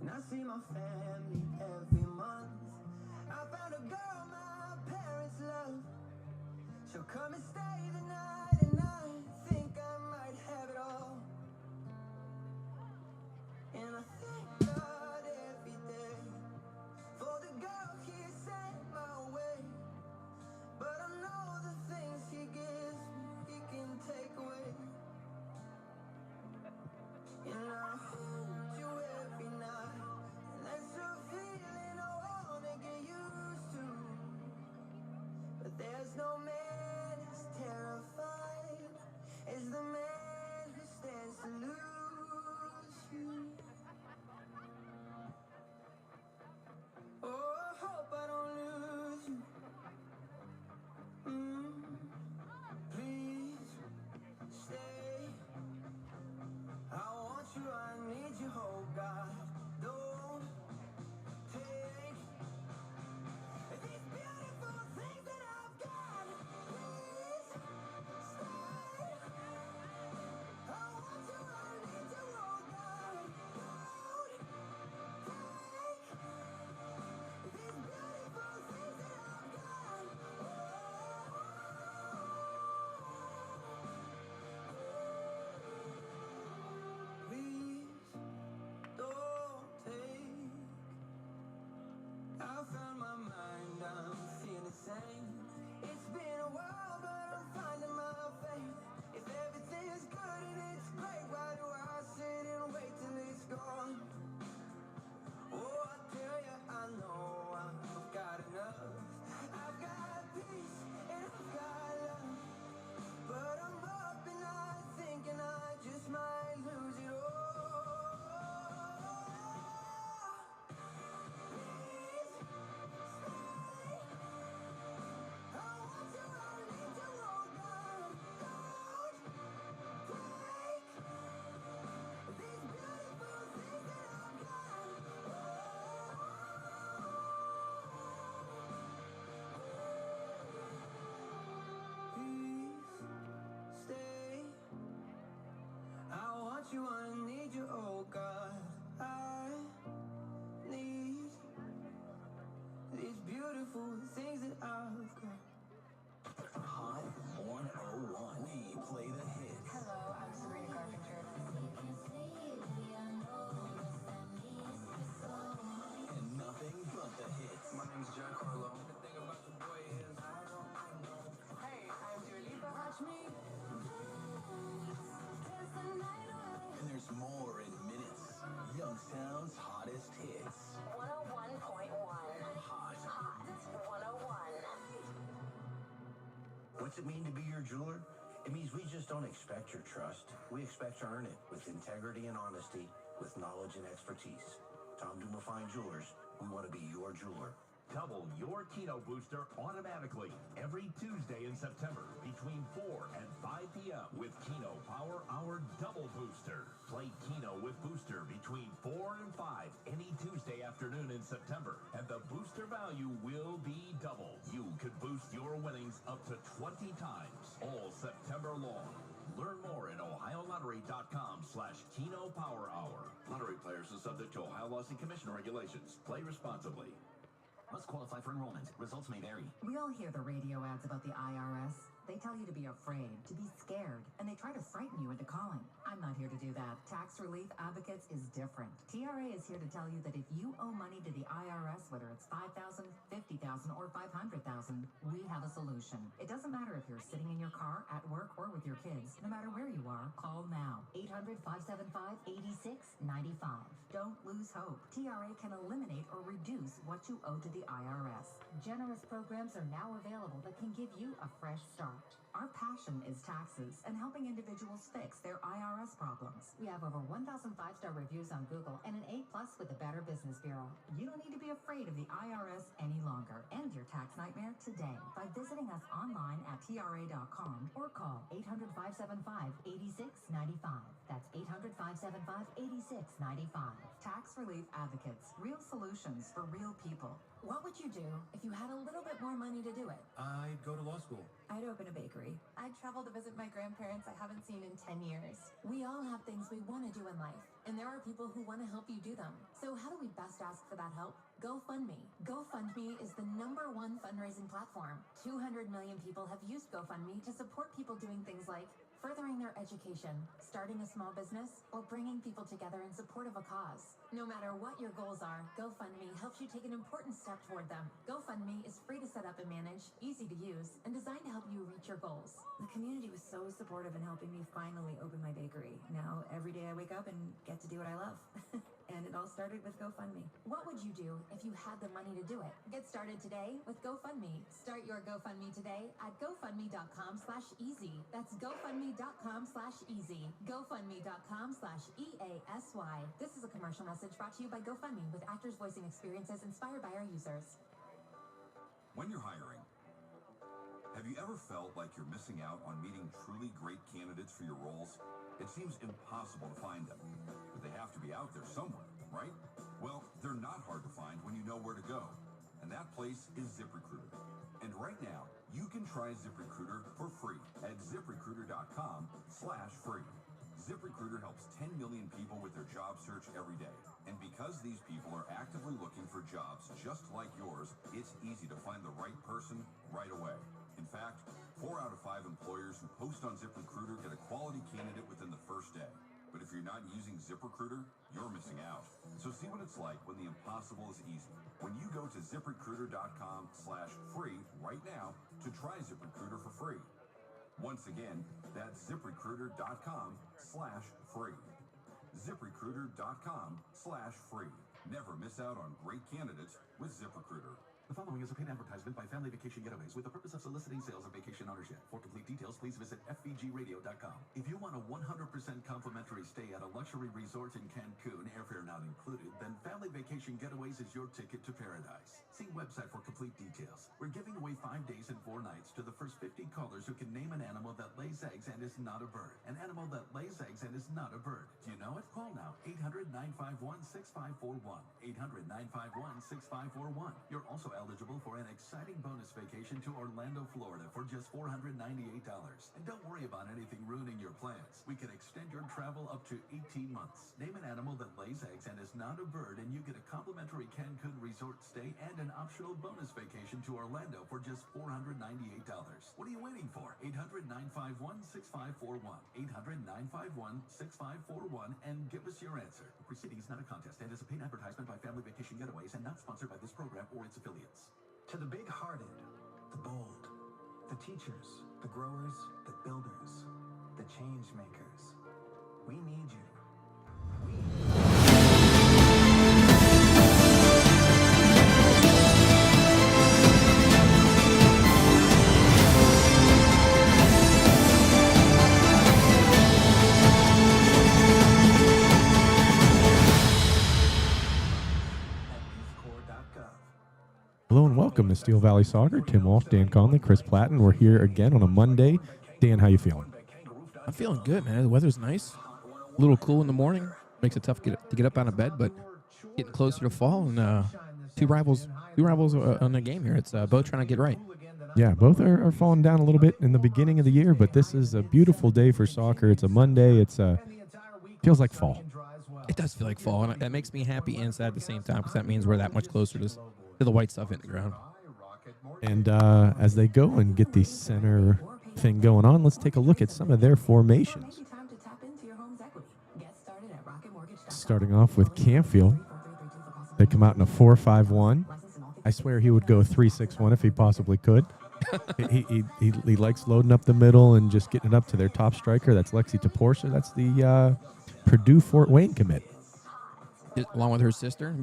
And I see my family every month. I found a girl my parents love. She'll come and stay the night, and I think I might have it all. And I thank God every day for the girl He sent my way. But I know the things He gives me, He can take away. And I hold you every night, and that's a feeling I wanna get used to. But there's no man as terrified as the man who stands to lose you. Oh, I hope I don't lose you. Please stay. I want you, I need you, oh God. Don't take these beautiful things that I've got. Please stay. I want you, I need you, oh God. Don't take these beautiful things that I've got. Please don't take. I found my mind, I'm feeling sane. It's been a while, but I'm finding my faith. If everything is good and it's great, why do I sit and wait till it's gone? Oh, I tell you, I know I've got enough. I've got peace and I've got love. But I'm up and I thinking I just might lose it all. Please stay. I want you, I need you, oh God. Don't take these beautiful things that I've got. Please stay. I want you, I need you, oh God. I need these beautiful things that I've got. Hot 101. We play the hits. Hello, I'm Sabrina Carpenter. And nothing but the hits. My name's John Carlo. The thing about the boy is I don't know. Hey, I'm Dua Lipa. Watch me. And there's more in minutes. Youngstown's hottest hits. 101.1. Hot. Hot 101. What's it mean to be your jeweler? It means we just don't expect your trust. We expect to earn it with integrity and honesty, with knowledge and expertise. Tom Dumas Fine Jewelers, we want to be your jeweler. Double your Keno booster automatically every Tuesday in September between 4 and 5 p.m. with Keno Power Hour Double Booster. Play Keno with Booster between 4 and 5 any Tuesday afternoon in September, and the booster value will be double. You could boost your winnings up to 20 times all September long. Learn more at ohiolottery.com/Keno Power Hour. Lottery players are subject to Ohio laws and commission regulations. Play responsibly. Must qualify for enrollment. Results may vary. We all hear the radio ads about the IRS. They tell you to be afraid, to be scared, and they try to frighten you into calling. I'm not here to do that. Tax Relief Advocates is different. TRA is here to tell you that if you owe money to the IRS, whether it's $5,000, $50,000, or $500,000, we have a solution. It doesn't matter if you're sitting in your car, at work, or with your kids. No matter where you are, call now. 800-575-8695. Don't lose hope. TRA can eliminate or reduce what you owe to the IRS. Generous programs are now available that can give you a fresh start. Our passion is taxes and helping individuals fix their IRS problems. We have over 1,000 5-star reviews on Google and an A+ with the Better Business Bureau. You don't need to be afraid of the IRS any longer. End your tax nightmare today by visiting us online at TRA.com or call 800-575-8695. That's 800-575-8695. Tax Tax Relief Advocates, real solutions for real people. What would you do if you had a little bit more money to do it? I'd go to law school. I'd open a bakery. I'd travel to visit my grandparents I haven't seen in 10 years. We all have things we want to do in life, and there are people who want to help you do them. So how do we best ask for that help? GoFundMe. GoFundMe is the #1 fundraising platform. 200 million people have used GoFundMe to support people doing things like furthering their education, starting a small business, or bringing people together in support of a cause. No matter what your goals are, GoFundMe helps you take an important step toward them. GoFundMe is free to set up and manage, easy to use, and designed to help you reach your goals. The community was so supportive in helping me finally open my bakery. Now, every day I wake up and get to do what I love. And it all started with GoFundMe. What would you do if you had the money to do it? Get started today with GoFundMe. Start your GoFundMe today at gofundme.com/easy. That's gofundme.com/easy. gofundme.com/EASY. This is a commercial message brought to you by GoFundMe with actors voicing experiences inspired by our users. When you're hiring, have you ever felt like you're missing out on meeting truly great candidates for your roles? It seems impossible to find them, but they have to be out there somewhere, right? Well, they're not hard to find when you know where to go, and that place is ZipRecruiter. And right now, you can try ZipRecruiter for free at ZipRecruiter.com/free. ZipRecruiter helps 10 million people with their job search every day. And because these people are actively looking for jobs just like yours, it's easy to find the right person right away. In fact, 4 out of 5 employers who post on ZipRecruiter get a quality candidate within the first day. But if you're not using ZipRecruiter, you're missing out. So see what it's like when the impossible is easy. When you go to ZipRecruiter.com/free right now to try ZipRecruiter for free. Once again, that's ZipRecruiter.com/free. ZipRecruiter.com/free. Never miss out on great candidates with ZipRecruiter. The following is a paid advertisement by Family Vacation Getaways with the purpose of soliciting sales of vacation ownership. For complete details, please visit fvgradio.com. If you want a 100% complimentary stay at a luxury resort in Cancun, airfare not included, then Family Vacation Getaways is your ticket to paradise. See website for complete details. We're giving away 5 days and 4 nights to the first 50 callers who can name an animal that lays eggs and is not a bird. An animal that lays eggs and is not a bird. Do you know it? Call now. 800-951-6541. 800-951-6541. You're also eligible for an exciting bonus vacation to Orlando, Florida for just $498. And don't worry about anything ruining your plans. We can extend your travel up to 18 months. Name an animal that lays eggs and is not a bird, and you get a complimentary Cancun resort stay and an optional bonus vacation to Orlando for just $498. What are you waiting for? 800-951-6541. 800-951-6541 and give us your answer. The proceeding is not a contest and is a paid advertisement by Family Vacation Getaways and not sponsored by this program or its affiliates. To the big-hearted, the bold, the teachers, the growers, the builders, the change makers, we need you. Hello and welcome to Steel Valley Soccer. Tim Walsh, Dan Conley, Chris Platten. We're here again on a Monday. Dan, how you feeling? I'm feeling good, man. The weather's nice. A little cool in the morning. Makes it tough to get up out of bed, but getting closer to fall, and two rivals on the game here. It's both trying to get right. Yeah, both are falling down a little bit in the beginning of the year, but this is a beautiful day for soccer. It's a Monday. It's feels like fall. It does feel like fall, and that makes me happy and sad at the same time, because that means we're that much closer to the white stuff in the ground. And as they go and get the center thing going on, let's take a look at some of their formations. Starting off with Canfield. They come out in a 4-5-1. I swear he would go 3-6-1 if he possibly could. he likes loading up the middle and just getting it up to their top striker. That's Lexi Taporsha. That's the Purdue Fort Wayne commit. Along with her sister.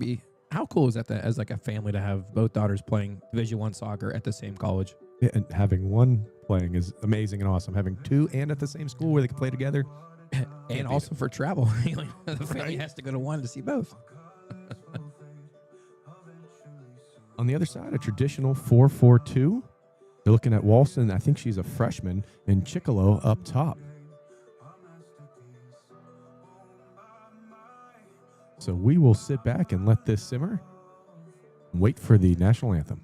How cool is that as like a family to have both daughters playing Division I soccer at the same college? Yeah, and having one playing is amazing and awesome. Having two and at the same school where they can play together. And also for travel. The family has to go to one to see both. On the other side, a traditional 4-4-2. They're looking at Walston. I think she's a freshman. And Chicolo up top. So we will sit back and let this simmer and wait for the national anthem.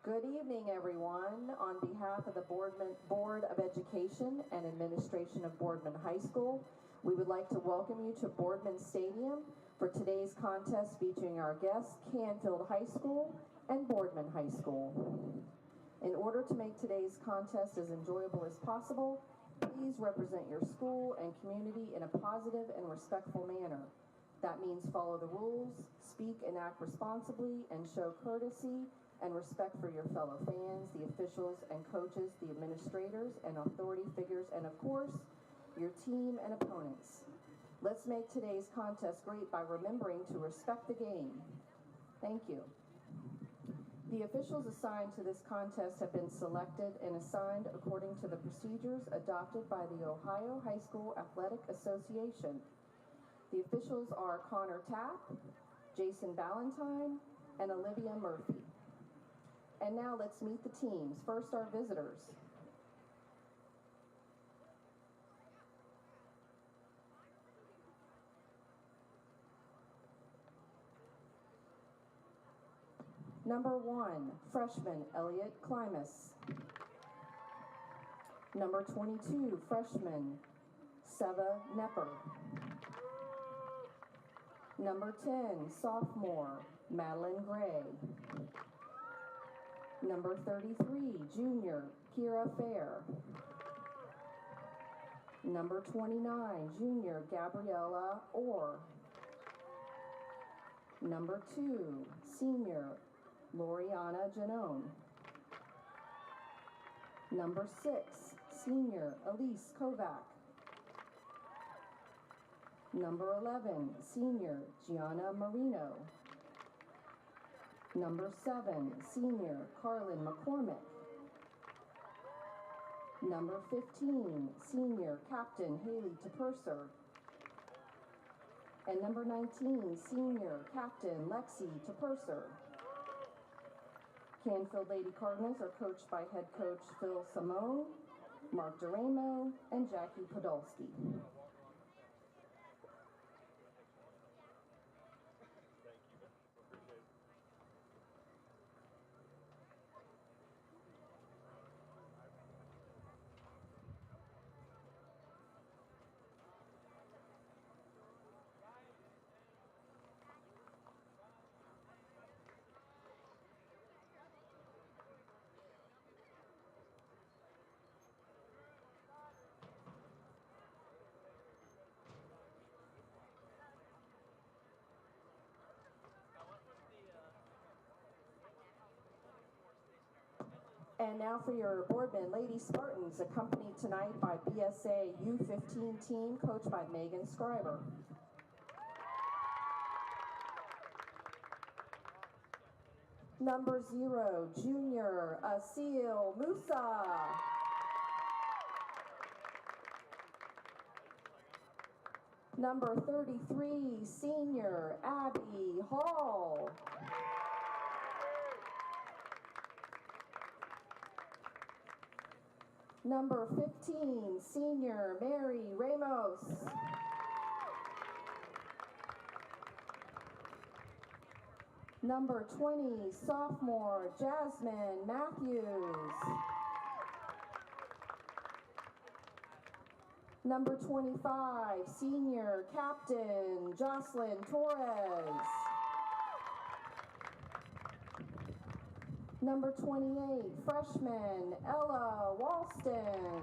Good evening, everyone. On behalf of the Board of Education and Administration of Boardman High School, we would like to welcome you to Boardman Stadium for today's contest featuring our guests, Canfield High School and Boardman High School. In order to make today's contest as enjoyable as possible, please represent your school and community in a positive and respectful manner. That means follow the rules, speak and act responsibly, and show courtesy and respect for your fellow fans, the officials and coaches, the administrators and authority figures, and of course, your team and opponents. Let's make today's contest great by remembering to respect the game. Thank you. The officials assigned to this contest have been selected and assigned according to the procedures adopted by the Ohio High School Athletic Association. The officials are Connor Tapp, Jason Ballantyne, and Olivia Murphy. And now let's meet the teams. First, our visitors. Number 1, freshman Elliot Klimas. Number 22, freshman Seva Nepper. Number 10, sophomore Madeline Gray. Number 33, junior Kira Fair. Number 29, junior Gabriella Orr. Number 2, senior Loriana Janone. Number 6, senior Elise Kovac. Number 11, senior Gianna Marino. Number 7, senior Carlin McCormick. Number 15, senior Captain Haley TePurser. And number 19, senior Captain Lexi TePurser. Canfield Lady Cardinals are coached by head coach Phil Simone, Mark Duramo, and Jackie Podolsky. And now for your Boardman Lady Spartans, accompanied tonight by BSA U15 team, coached by Megan Scriber. Number 0, Junior Asil Musa. Number 33, Senior Abby Hall. Number 15, Senior Mary Ramos. Number 20, Sophomore Jasmine Matthews. Number 25, Senior Captain Jocelyn Torres. Number 28, Freshman Ella Walston.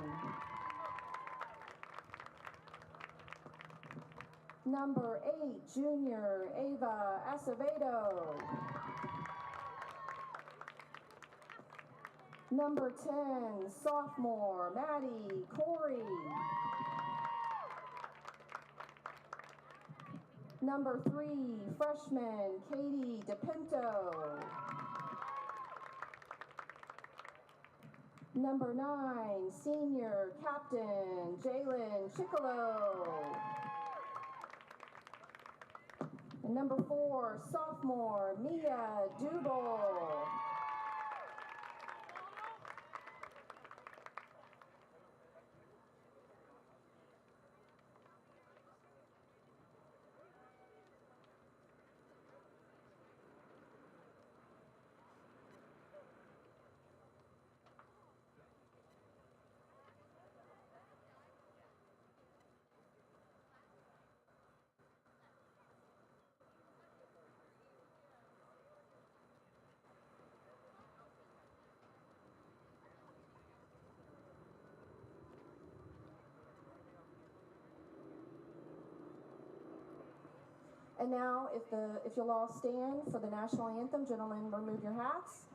Number 8, Junior Ava Acevedo. Number 10, Sophomore Maddie Corey. Number 3, Freshman Katie DePinto. Number 9, Senior Captain Jalen Chicolo. And number 4, Sophomore Mia Dubel. And now, if you'll all stand for the national anthem, gentlemen, remove your hats.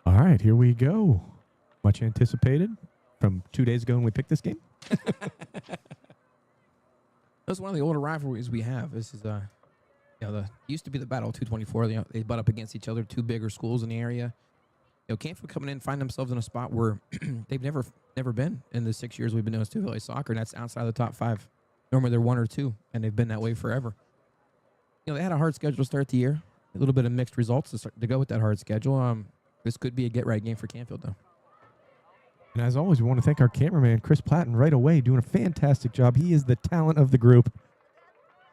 All right, here we go. Much anticipated from 2 days ago when we picked this game. That's one of the older rivalries we have. This is used to be the Battle of 224. They butt up against each other, two bigger schools in the area. Canfield coming in, find themselves in a spot where they've never been in the 6 years we've been doing Stu Valley soccer, and that's outside the top 5. Normally they're 1 or 2, and they've been that way forever. They had a hard schedule to start the year. A little bit of mixed results to go with that hard schedule. This could be a get-right game for Canfield, though. And as always, we want to thank our cameraman, Chris Platten, right away, doing a fantastic job. He is the talent of the group.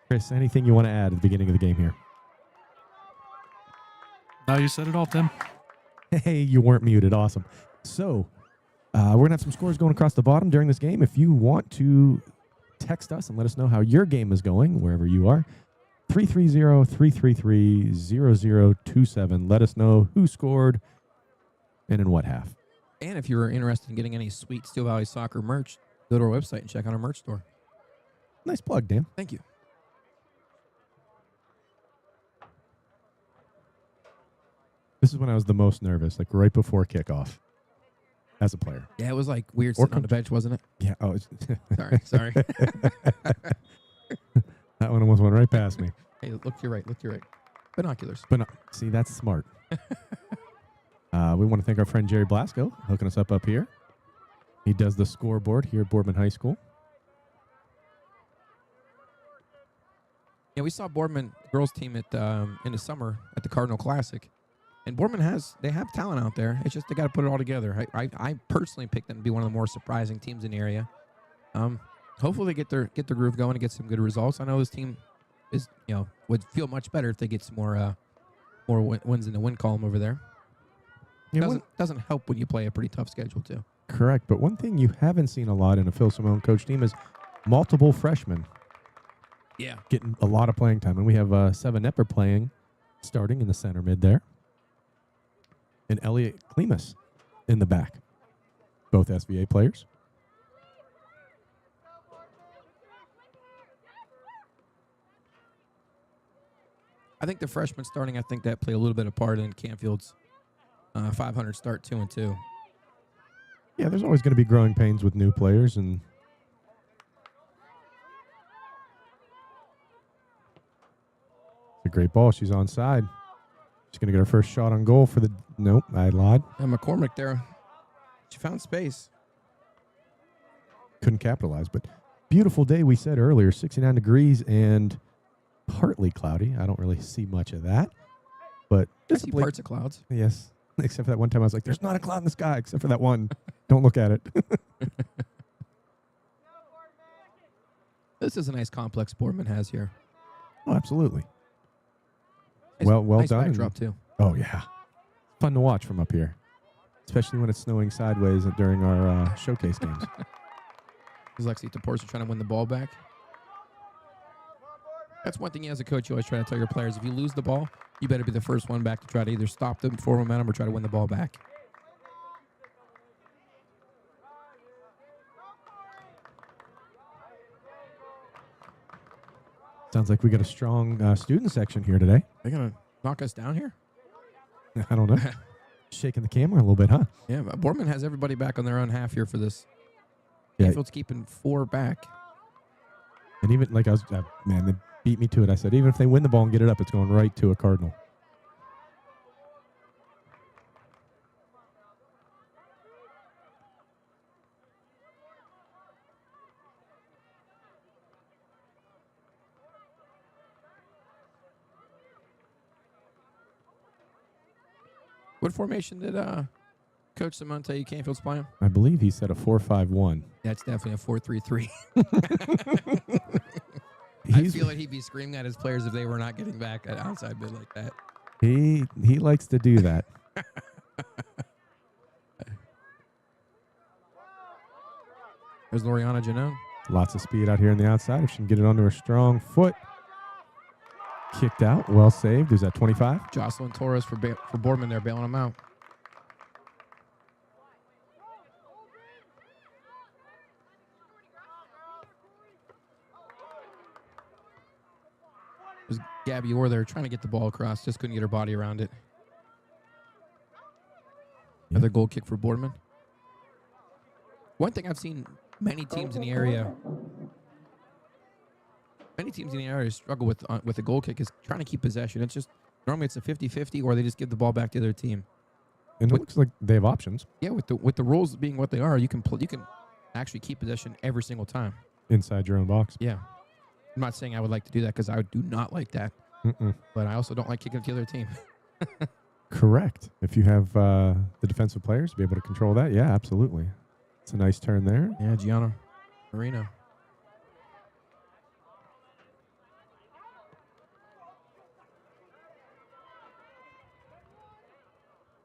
Chris, anything you want to add at the beginning of the game here? No, you said it all, Tim. Hey, you weren't muted. Awesome. So, we're going to have some scores going across the bottom during this game. If you want to text us and let us know how your game is going, wherever you are, 330-333-0027. Let us know who scored and in what half. And if you're interested in getting any sweet Steel Valley Soccer merch, go to our website and check out our merch store. Nice plug, Dan. Thank you. This is when I was the most nervous, like right before kickoff as a player. Yeah, it was like weird Or sitting on the bench, wasn't it? Yeah. Oh, Sorry. That one almost went right past me. Hey, look to your right. Look to your right. Binoculars. But no, see, that's smart. We want to thank our friend Jerry Blasco hooking us up here. He does the scoreboard here at Boardman High School. Yeah, we saw Boardman girls team at in the summer at the Cardinal Classic. And Boardman they have talent out there. It's just they got to put it all together. I personally picked them to be one of the more surprising teams in the area. Hopefully they get their groove going and get some good results. I know this team would feel much better if they get some more wins in the win column over there. Yeah, Doesn't help when you play a pretty tough schedule too. Correct, but one thing you haven't seen a lot in a Phil Simone coach team is multiple freshmen. Yeah, getting a lot of playing time, and we have Seven Epper playing, starting in the center mid there. And Elliot Klemas in the back. Both SVA players. I think the freshmen starting, I think that play a little bit of part in Canfield's 500 start 2-2. Yeah, there's always going to be growing pains with new players, and it's a great ball. She's onside. She's going to get her first shot on goal for the... Nope, I lied. And McCormick there. She found space. Couldn't capitalize, but beautiful day, we said earlier. 69 degrees and partly cloudy. I don't really see much of that. But I see parts of clouds. Yes, except for that one time I was like, there's not a cloud in the sky, except for that one. Don't look at it. This is a nice complex Boardman has here. Oh, absolutely. Nice, well nice done. backdrop too. Oh, yeah. Fun to watch from up here, especially when it's snowing sideways during our showcase games. Is Lexi Taporza trying to win the ball back? That's one thing as a coach you always try to tell your players. If you lose the ball, you better be the first one back to try to either stop them for momentum or try to win the ball back. Sounds like we got a strong student section here today. They're going to knock us down here? I don't know. Shaking the camera a little bit, huh? Yeah, but Boardman has everybody back on their own half here for this. Yeah. Canfield's keeping 4 back. And even, like I was, man, they beat me to it. I said, even if they win the ball and get it up, it's going right to a Cardinal. What formation did Coach Simone tell you Canfield's playing? I believe he said a 4-5-1. That's definitely a 4-3-3. I feel like he'd be screaming at his players if they were not getting back at outside mid like that. He likes to do that. There's Loriana Janone. Lots of speed out here on the outside. If she can get it onto her strong foot. Kicked out. Well saved. Who's that, 25? Jocelyn Torres for Boardman there, bailing him out. There's Gabby Orr there trying to get the ball across. Just couldn't get her body around it. Another goal kick for Boardman. One thing I've seen many teams in the area struggle with a goal kick is trying to keep possession. It's just normally it's a 50-50 or they just give the ball back to their team. And it looks like they have options. Yeah, with the rules being what they are, you can actually keep possession every single time inside your own box. Yeah, I'm not saying I would like to do that because I do not like that. But I also don't like kicking it to the other team. Correct. If you have the defensive players to be able to control that, yeah, absolutely. It's a nice turn there. Yeah, Gianna Marino.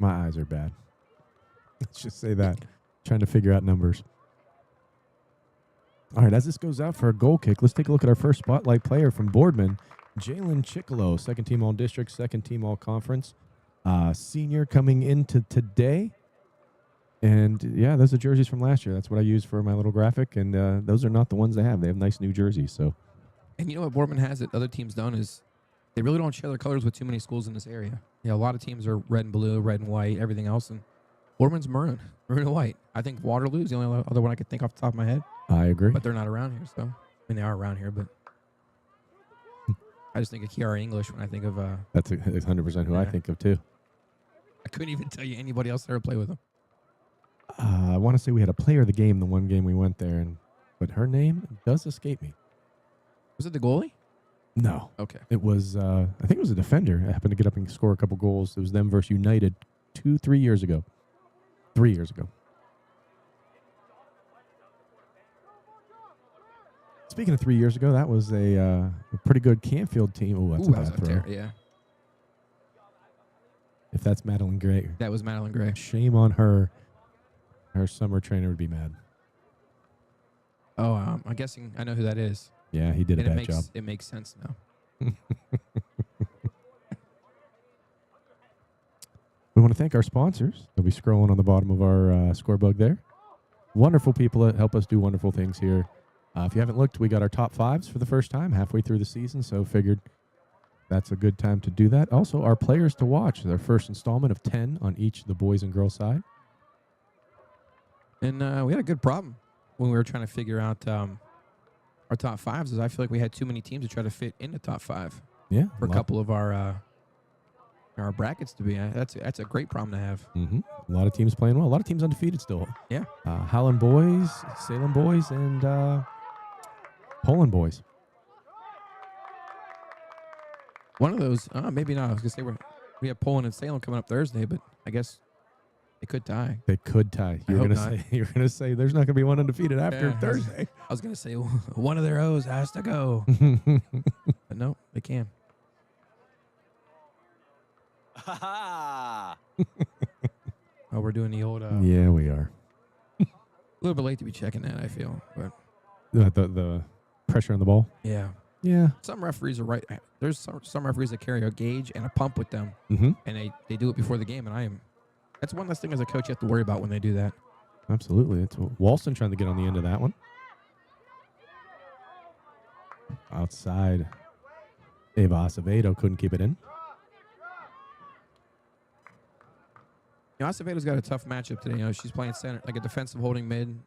My eyes are bad. Let's just say that. Trying to figure out numbers. All right, as this goes out for a goal kick, let's take a look at our first spotlight player from Boardman, Jalen Chickalo, second team all-district, second team all-conference. Senior coming into today. And yeah, those are jerseys from last year. That's what I used for my little graphic. And those are not the ones they have. They have nice new jerseys. So, And you know what Boardman has that other teams don't is they really don't share their colors with too many schools in this area. Yeah, a lot of teams are red and blue, red and white, everything else. And Boardman's maroon and white. I think Waterloo's the only other one I could think off the top of my head. I agree. But they're not around here, so. I mean, they are around here, but I just think of Kiara English when I think of... That's 100% who I think of, too. I couldn't even tell you anybody else that ever played with them. I want to say we had a player of the game the one game we went there, but her name does escape me. Was it the goalie? No. Okay. It was, I think it was a defender. I happened to get up and score a couple goals. It was them versus United 3 years ago. 3 years ago. Speaking of 3 years ago, that was a pretty good Canfield team. Oh, that's a bad throw. Yeah. If that's Madeline Gray. That was Madeline Gray. Shame on her. Her summer trainer would be mad. Oh, I'm guessing I know who that is. Yeah, he did a bad job. It makes sense now. We want to thank our sponsors. They'll be scrolling on the bottom of our scorebug there. Wonderful people that help us do wonderful things here. If you haven't looked, we got our top fives for the first time halfway through the season, so figured that's a good time to do that. Also, our players to watch. Their first installment of 10 on each the boys and girls side. And we had a good problem when we were trying to figure out our top fives. Is I feel like we had too many teams to try to fit in the top five. Yeah, for a couple of our brackets to be. That's a great problem to have. Mm-hmm. A lot of teams playing well. A lot of teams undefeated still. Yeah. Howland boys, Salem boys, and Poland boys. One of those, maybe not. I was gonna say we have Poland and Salem coming up Thursday, but I guess they could tie. They could tie. You're gonna say there's not gonna be one undefeated after Thursday. I was gonna say one of their O's has to go, but no, they can. Oh, we're doing the old. Yeah, we are. A little bit late to be checking that, I feel, but the pressure on the ball. Yeah. Yeah. Some referees are right. There's some referees that carry a gauge and a pump with them, mm-hmm. and they do it before the game, and that's one less thing as a coach you have to worry about when they do that. Absolutely. It's Walston trying to get on the end of that one. Outside. Ava Acevedo couldn't keep it in. Acevedo's got a tough matchup today. She's playing center, like a defensive holding mid,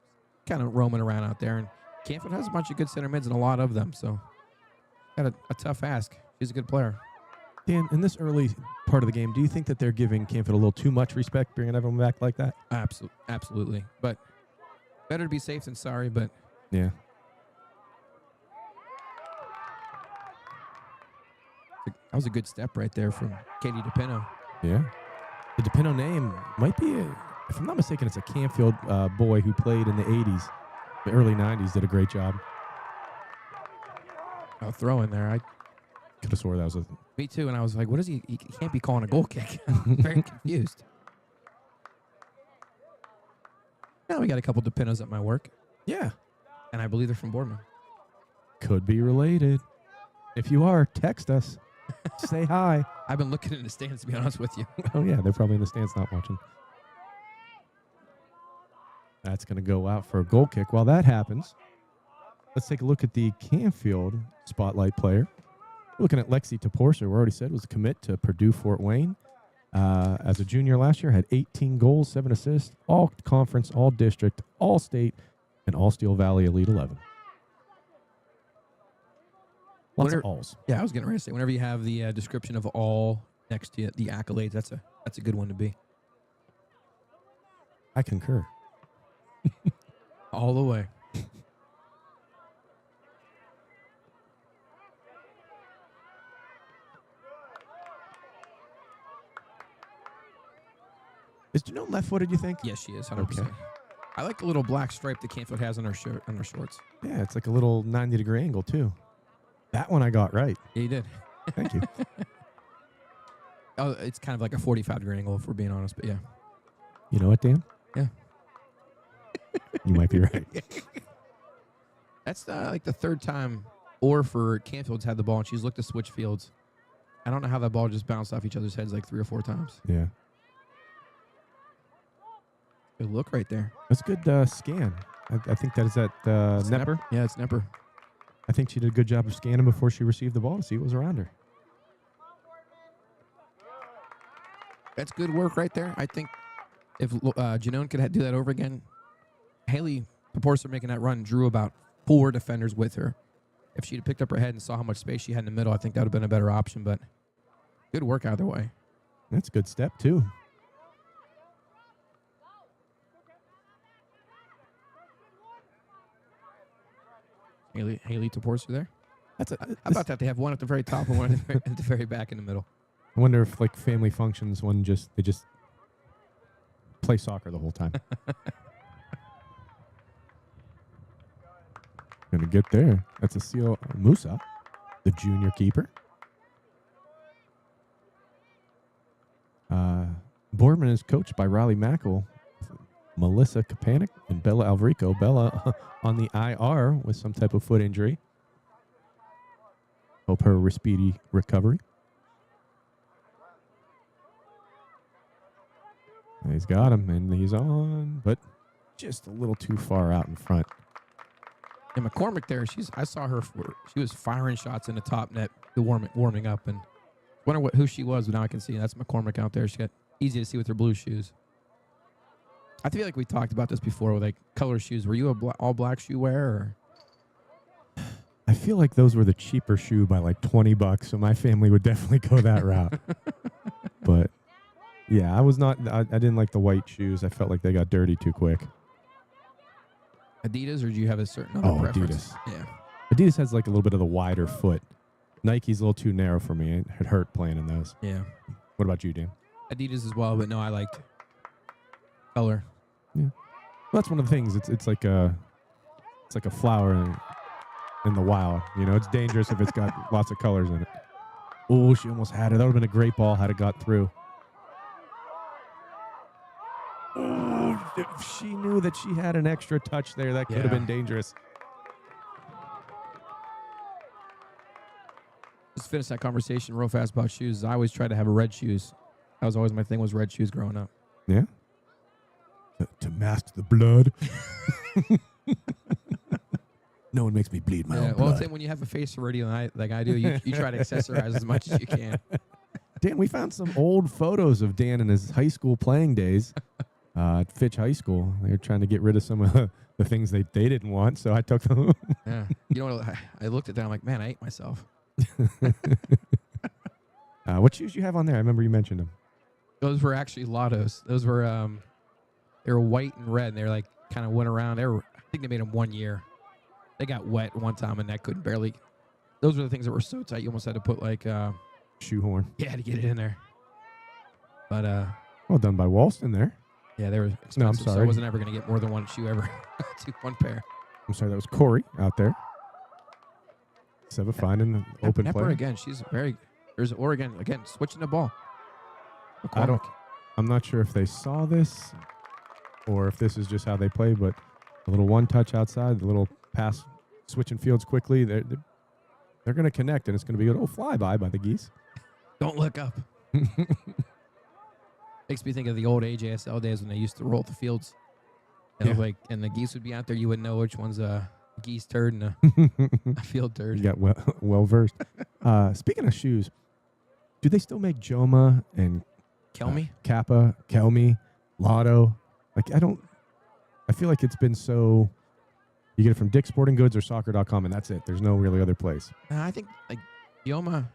kind of roaming around out there. And Canfield has a bunch of good center mids and a lot of them, so got a tough ask. She's a good player. Dan, in this early part of the game, do you think that they're giving Canfield a little too much respect, bringing everyone back like that? Absolutely. But better to be safe than sorry, but... Yeah. That was a good step right there from Katie DePino. Yeah. The DePino name might be, if I'm not mistaken, it's a Canfield boy who played in the 80s. The early 90s, did a great job. I'll throw in there. I could have swore that was a... Me too, and I was like, what is he? He can't be calling a goal kick. I'm very confused. Now we got a couple DePinos at my work. Yeah. And I believe they're from Boardman. Could be related. If you are, text us. Say hi. I've been looking in the stands, to be honest with you. Oh, yeah. They're probably in the stands not watching. That's going to go out for a goal kick. While that happens, let's take a look at the Canfield spotlight player. Looking at Lexi Toporsa, we already said was a commit to Purdue Fort Wayne. As a junior last year, had 18 goals, 7 assists, all conference, all district, all state, and all Steel Valley Elite 11. Lots of alls. Yeah, I was getting ready to say, whenever you have the description of all next to the accolades, that's a good one to be. I concur. All the way. Is Janelle left-footed, you think? Yes, she is, 100%. Okay. I like the little black stripe that Canfield has on her shirt, on her shorts. Yeah, it's like a little 90-degree angle, too. That one I got right. Yeah, you did. Thank you. Oh, it's kind of like a 45-degree angle, if we're being honest, but yeah. You know what, Dan? Yeah. You might be right. That's like the third time or for Canfield's had the ball, and she's looked to switch fields. I don't know how that ball just bounced off each other's heads like 3 or 4 times. Yeah. Good look right there. That's a good scan. I think that is at Nepper. Yeah, it's Nepper. I think she did a good job of scanning before she received the ball to see what was around her. That's good work right there. I think if Janone could do that over again, Haley Proporcer making that run drew about 4 defenders with her. If she'd have picked up her head and saw how much space she had in the middle, I think that would have been a better option. But good work either way. That's a good step, too. Haley Proporcer there. How about that? They have one at the very top and one at the very back in the middle. I wonder if, like, family functions, they just play soccer the whole time. Gonna get there. That's Asil Musa, the junior keeper. Boardman is coached by Riley Mackle, Melissa Kapanik, and Bella Alvarico. Bella on the IR with some type of foot injury. Hope her speedy recovery. He's got him, and he's on, but just a little too far out in front. And McCormick there, I saw her. She was firing shots in the top net, warming up, and wonder who she was. But now I can see that's McCormick out there. She got easy to see with her blue shoes. I feel like we talked about this before with like color shoes. Were you a all black shoe wearer? I feel like those were the cheaper shoe by like $20, so my family would definitely go that route. But yeah, I was not. I didn't like the white shoes. I felt like they got dirty too quick. Adidas, or do you have a certain other preference? Adidas. Yeah. Adidas has like a little bit of the wider foot. Nike's a little too narrow for me. It hurt playing in those. Yeah. What about you, Dan? Adidas as well, but no, I liked color. Yeah. Well, that's one of the things. It's like a flower in the wild. You know, it's dangerous if it's got lots of colors in it. Oh, she almost had it. That would have been a great ball had it got through. Oh, if she knew that she had an extra touch there, that could have been dangerous. Let's finish that conversation real fast about shoes. I always try to have red shoes. That was always my thing, was red shoes growing up. Yeah? To mask the blood. No one makes me bleed my own blood. Well, when you have a face already like I do, you try to accessorize as much as you can. Dan, we found some old photos of Dan in his high school playing days at Fitch High School. They were trying to get rid of some of the things they didn't want, so I took them. Yeah. You know what? I looked at that. I'm like, man, I ate myself. What shoes you have on there? I remember you mentioned them. Those were actually Lottos. Those were they were white and red. And they were like kind of went around. I think they made them 1 year. They got wet one time, and that couldn't barely. Those were the things that were so tight. You almost had to put like shoehorn. Yeah, to get it in there. But well done by Walston there. Yeah, they were expensive. No, I'm sorry. So I wasn't ever going to get more than one shoe ever. One pair. I'm sorry, that was Corey out there. Seva finding the open Nepper play. again. She's very. There's Oregon again switching the ball. I'm not sure if they saw this or if this is just how they play, but a little one touch outside, the little pass switching fields quickly. They're going to connect, and it's going to be good. Oh, flyby by the Geese. Don't look up. Makes me think of the old AJSL days when they used to roll the fields. And and the Geese would be out there. You wouldn't know which one's a Geese turd and a field turd. You got well versed. Speaking of shoes, do they still make Joma and Kelmy? Kappa, Kelmy, Lotto? Like, I feel like it's been so. You get it from Dick's Sporting Goods or soccer.com, and that's it. There's no really other place. I think like Yoma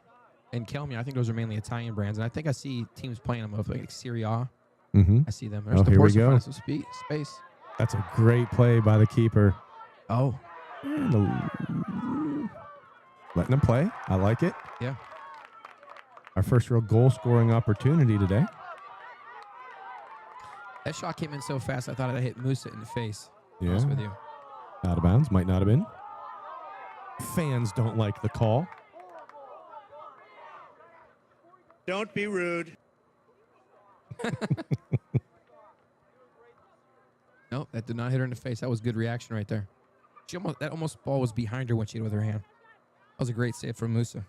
and Kelmy, I think those are mainly Italian brands, and I think I see teams playing them with like Serie A. Mm-hmm. I see them. There's here we go. Some space. That's a great play by the keeper. Oh. Letting them play. I like it. Yeah. Our first real goal-scoring opportunity today. That shot came in so fast, I thought I hit Musa in the face. Yeah. Honest with you. Out of bounds. Might not have been. Fans don't like the call. Don't be rude. Nope, that did not hit her in the face. That was good reaction right there. That almost ball was behind her when she hit it with her hand. That was a great save from Musa.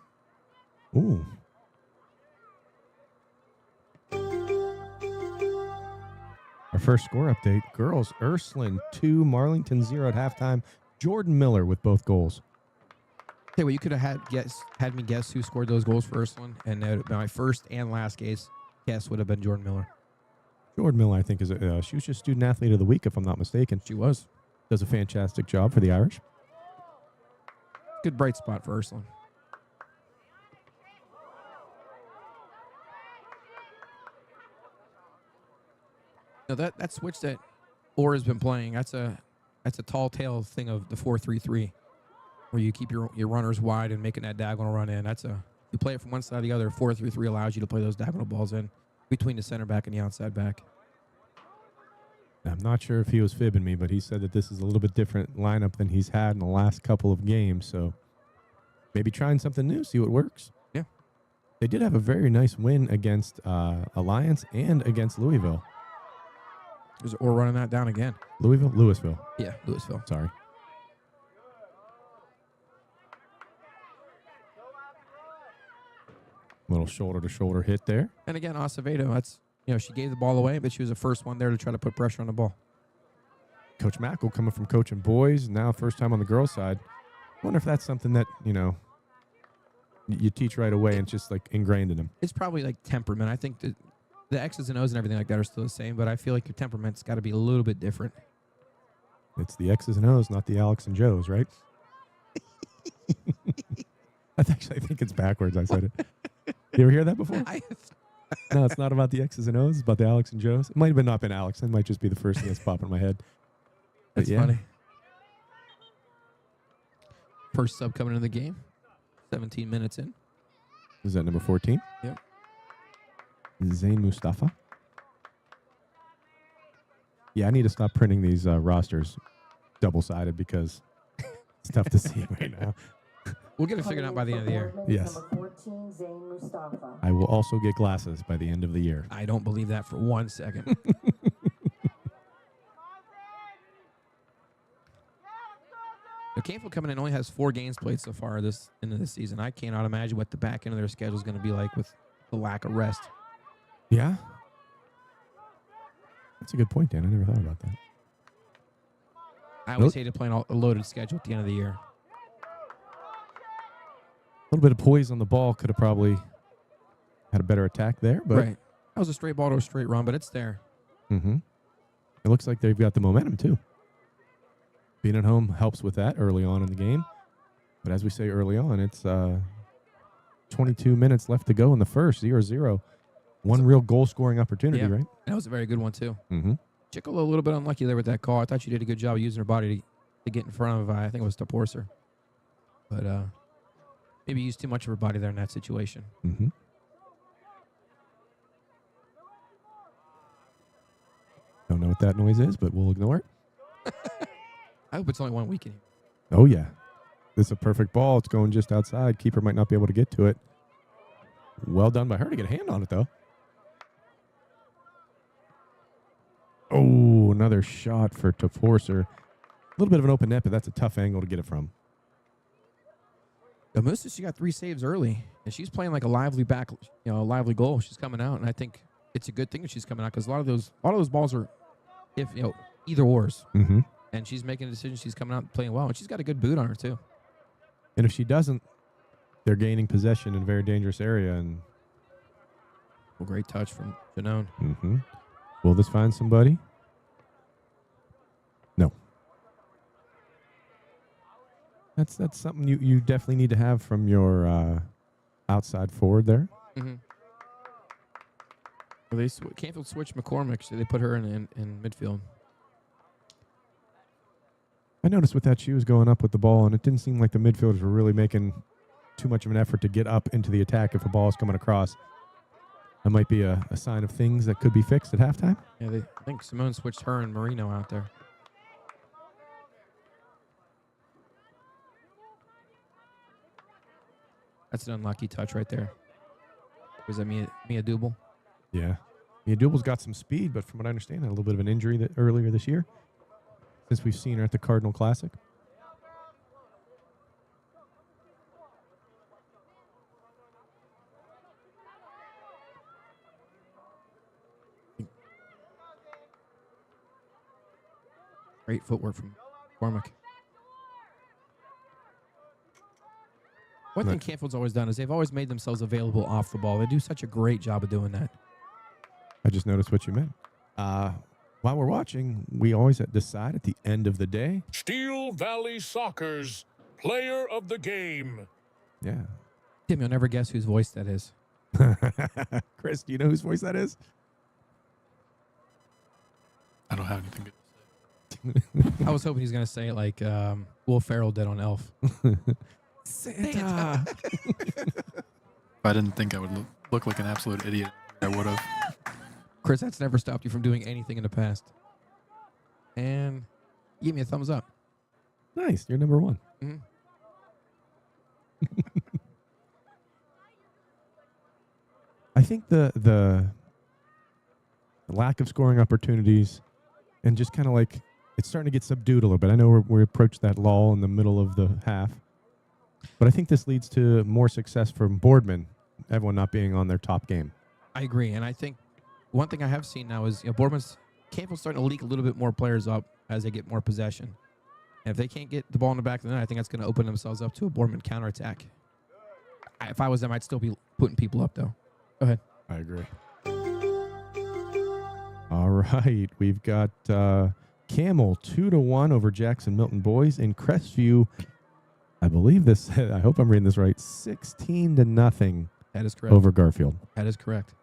Ooh. Our first score update. Girls, Ursuline 2, Marlington 0 at halftime. Jordan Miller with both goals. Hey, well, you could have had me guess who scored those goals for Ursuline, and my first and last guess would have been Jordan Miller. Jordan Miller, I think, she was just Student Athlete of the Week, if I'm not mistaken. She was. Does a fantastic job for the Irish. Good bright spot for Ursuline. Now that switch that Orr's been playing, that's a tall tale thing of the 4-3-3, where you keep your runners wide and making that diagonal run in. You play it from one side to the other. 4-3-3 allows you to play those diagonal balls in between the center back and the outside back. I'm not sure if he was fibbing me, but he said that this is a little bit different lineup than he's had in the last couple of games. So maybe trying something new, see what works. Yeah. They did have a very nice win against Alliance and against Louisville. Is Orr running that down again? Louisville. Yeah, Louisville. Sorry. Little shoulder-to-shoulder hit there. And again, Acevedo, she gave the ball away, but she was the first one there to try to put pressure on the ball. Coach Mackel coming from coaching boys, now first time on the girls' side. I wonder if that's something that, you teach right away and just like ingrained in them. It's probably like temperament. I think the X's and O's and everything like that are still the same, but I feel like your temperament's got to be a little bit different. It's the X's and O's, not the Alex and Joes, right? I think it's backwards. I said it. You ever hear that before? No, it's not about the X's and O's. It's about the Alex and Joes. It might have not been Alex. It might just be the first thing that's popping in my head. That's funny. First sub coming in the game. 17 minutes in. Is that number 14? Yep. Zayn Mustafa. Yeah, I need to stop printing these rosters double-sided because it's tough to see right now. We'll get it figured out by the end of the year. Yes. Number 14, Zayn Mustafa. I will also get glasses by the end of the year. I don't believe that for 1 second. Canfield coming in only has 4 games played so far this into this season. I cannot imagine what the back end of their schedule is going to be like with the lack of rest. Yeah. That's a good point, Dan. I never thought about that. I always hated playing a loaded schedule at the end of the year. A little bit of poise on the ball could have probably had a better attack there. But right. That was a straight ball to a straight run, but it's there. Mm-hmm. It looks like they've got the momentum, too. Being at home helps with that early on in the game. But as we say early on, it's 22 minutes left to go in the first, 0-0. One real goal-scoring opportunity, right? That was a very good one, too. Mm-hmm. Chickolo a little bit unlucky there with that call. I thought she did a good job using her body to get in front of, I think it was Taporser. But maybe used too much of her body there in that situation. Mm-hmm. Don't know what that noise is, but we'll ignore it. I hope it's only 1 week in here. Oh, yeah. This is a perfect ball. It's going just outside. Keeper might not be able to get to it. Well done by her to get a hand on it, though. Oh, another shot for Taporser. A little bit of an open net, but that's a tough angle to get it from. Musa, she got 3 saves early, and she's playing like a lively back, a lively goal. She's coming out, and I think it's a good thing that she's coming out because a lot of those balls are, either ors. Mm-hmm. And she's making a decision. She's coming out and playing well, and she's got a good boot on her too. And if she doesn't, they're gaining possession in a very dangerous area. And great touch from Janone. Mm-hmm. Will this find somebody? No. That's something you definitely need to have from your outside forward there. Mm-hmm. Well, Canfield switched McCormick, so they put her in midfield. I noticed with that she was going up with the ball, and it didn't seem like the midfielders were really making too much of an effort to get up into the attack if a ball is coming across. That might be a sign of things that could be fixed at halftime. Yeah, I think Simone switched her and Marino out there. That's an unlucky touch right there. Was that Mia Dubel? Yeah. Mia Dubel's got some speed, but from what I understand, had a little bit of an injury earlier this year. Since we've seen her at the Cardinal Classic. Great footwork from Cormac. One thing Canfield's always done is they've always made themselves available off the ball. They do such a great job of doing that. I just noticed what you meant. While we're watching, we always decide at the end of the day. Steel Valley Soccer's player of the game. Yeah. Tim, you'll never guess whose voice that is. Chris, do you know whose voice that is? I don't have anything good to say. I was hoping he's going to say it like Will Ferrell did on Elf. Santa. If I didn't think I would look like an absolute idiot, I would have. Chris, that's never stopped you from doing anything in the past. And give me a thumbs up. Nice. You're number one. Mm-hmm. I think the lack of scoring opportunities and just kind of like it's starting to get subdued a little bit. I know we approached that lull in the middle of the half, but I think this leads to more success from Boardman, everyone not being on their top game. I agree, and I think one thing I have seen now is Canfield's starting to leak a little bit more players up as they get more possession. And if they can't get the ball in the back of the net, I think that's going to open themselves up to a Boardman counterattack. If I was them, I'd still be putting people up, though. Go ahead. I agree. All right. We've got Camel 2-1 over Jackson Milton boys. In Crestview, I believe this, I hope I'm reading this right, 16-0. That is correct. Over Garfield. That is correct.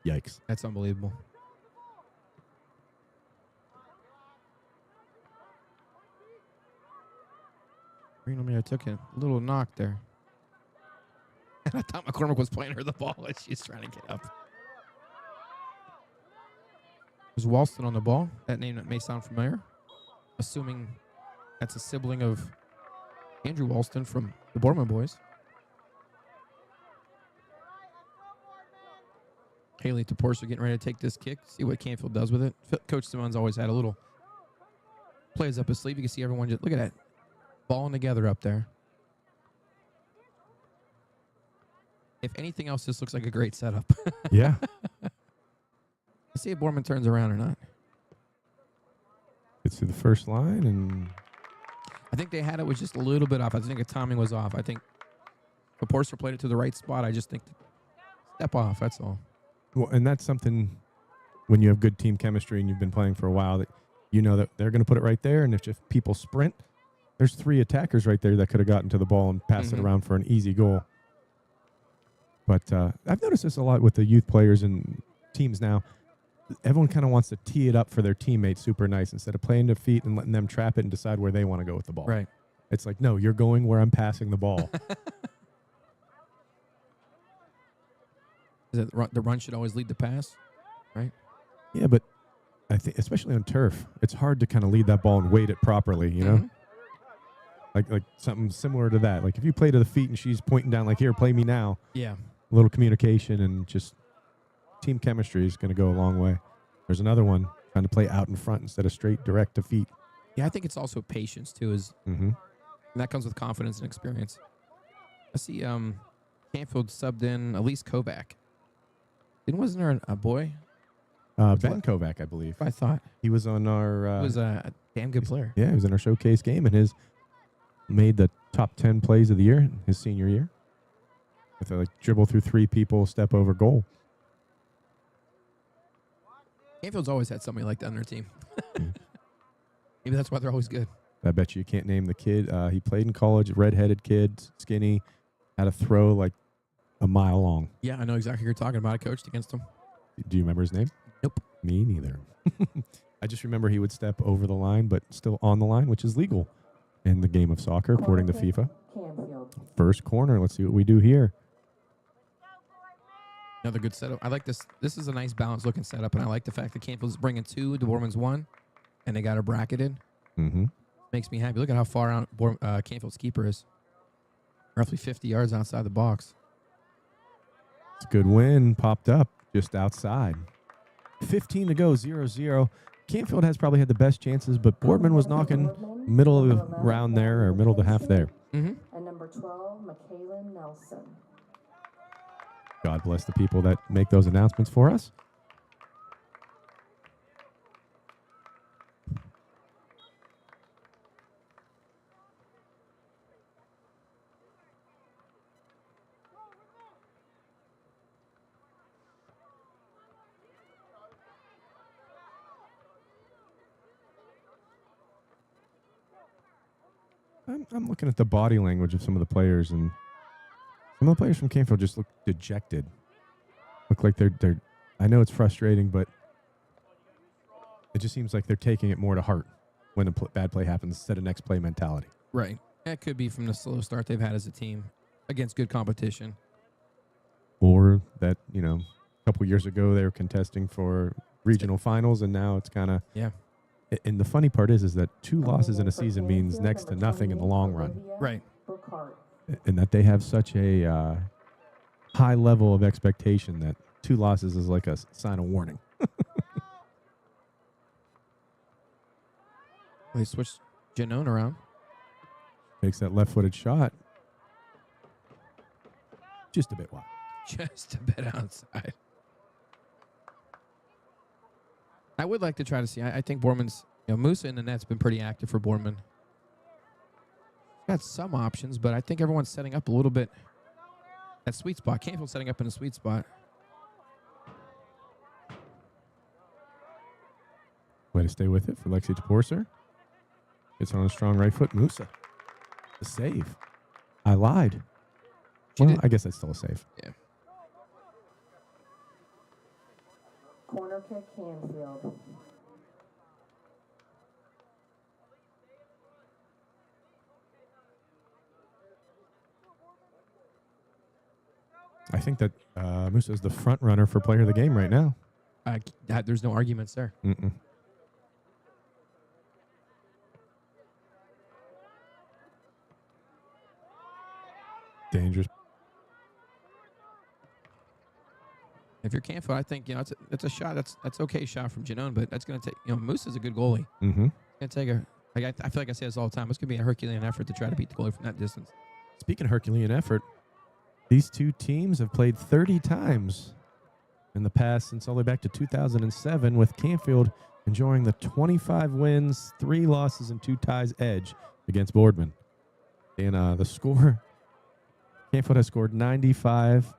Yikes. That's unbelievable. Green Lemire took a little knock there. And I thought McCormick was playing her the ball as she's trying to get up. There's Walston on the ball. That name that may sound familiar. Assuming that's a sibling of Andrew Walston from the Boardman boys. Haley Toporsa getting ready to take this kick. See what Canfield does with it. Coach Simon's always had a little plays up his sleeve. You can see everyone just, look at that. Balling together up there. If anything else, this looks like a great setup. Yeah. Let's see if Boardman turns around or not. Gets through the first line, and I think they had it was just a little bit off. I think the timing was off. I think Toporsa played it to the right spot. I just think step off, that's all. Well, and that's something when you have good team chemistry and you've been playing for a while that you know that they're going to put it right there. And if just people sprint, there's 3 attackers right there that could have gotten to the ball and passed it around for an easy goal. But I've noticed this a lot with the youth players and teams now. Everyone kind of wants to tee it up for their teammates super nice instead of playing to feet and letting them trap it and decide where they want to go with the ball. Right. It's like, no, you're going where I'm passing the ball. Is it the run should always lead the pass, right? Yeah, but I think especially on turf, it's hard to kind of lead that ball and weight it properly, you know? Like something similar to that. Like if you play to the feet and she's pointing down like, here, play me now. Yeah. A little communication and just team chemistry is going to go a long way. There's another one trying to play out in front instead of straight direct to feet. Yeah, I think it's also patience too. And that comes with confidence and experience. I see Canfield subbed in Elise Kovac. Wasn't there a boy? Ben Kovac, I believe. I thought. He was on our... he was a damn good player. Yeah, he was in our showcase game and made the top 10 plays of the year, his senior year. With a dribble through 3 people, step over goal. Canfield's always had somebody like that on their team. Maybe that's why they're always good. I bet you can't name the kid. He played in college, redheaded kid, skinny, had a throw like a mile long. Yeah, I know exactly what you're talking about. I coached against him. Do you remember his name? Nope. Me neither. I just remember he would step over the line, but still on the line, which is legal in the game of soccer, according to FIFA. First corner. Let's see what we do here. Another good setup. I like this. This is a nice balanced looking setup, and I like the fact that Canfield's bringing 2, the Boardman's 1, and they got her bracketed. Makes me happy. Look at how far out Canfield's keeper is. Roughly 50 yards outside the box. It's a good win. Popped up just outside. 15 to go, 0-0. Canfield has probably had the best chances, but Boardman was knocking middle of the round there, or middle of the half there. And number 12, Michaela Nelson. God bless the people that make those announcements for us. I'm looking at the body language of some of the players, and some of the players from Canfield just look dejected. Look like they're. I know it's frustrating, but it just seems like they're taking it more to heart when a bad play happens instead of next play mentality. Right. That could be from the slow start they've had as a team against good competition. Or that, a couple years ago they were contesting for regional finals, and now it's kind of... Yeah. And the funny part is that 2 losses in a season means next to nothing in the long run. Right. And that they have such a high level of expectation that 2 losses is like a sign of warning. They switched Janone around. Makes that left-footed shot just a bit wide. Just a bit outside. I would like to try to see. I think Boardman's, Musa in the net's been pretty active for Boardman. Got some options, but I think everyone's setting up a little bit at sweet spot. Canfield's setting up in a sweet spot. Way to stay with it for Lexi Porser. It's on a strong right foot. Musa. The save. I lied. Well, I guess that's still a save. Yeah. Corner kick, Canfield. I think that Musa is the front runner for player of the game right now. There's no arguments there. Mm-mm. Dangerous. If you're Canfield, I think it's a shot. That's okay shot from Janone, but that's going to take. Moose is a good goalie. Mm-hmm. It's going to take I feel like I say this all the time. It's going to be a Herculean effort to try to beat the goalie from that distance. Speaking of Herculean effort, these two teams have played 30 times in the past since all the way back to 2007, with Canfield enjoying the 25 wins, 3 losses, and 2 ties edge against Boardman. And the score, Canfield has scored 95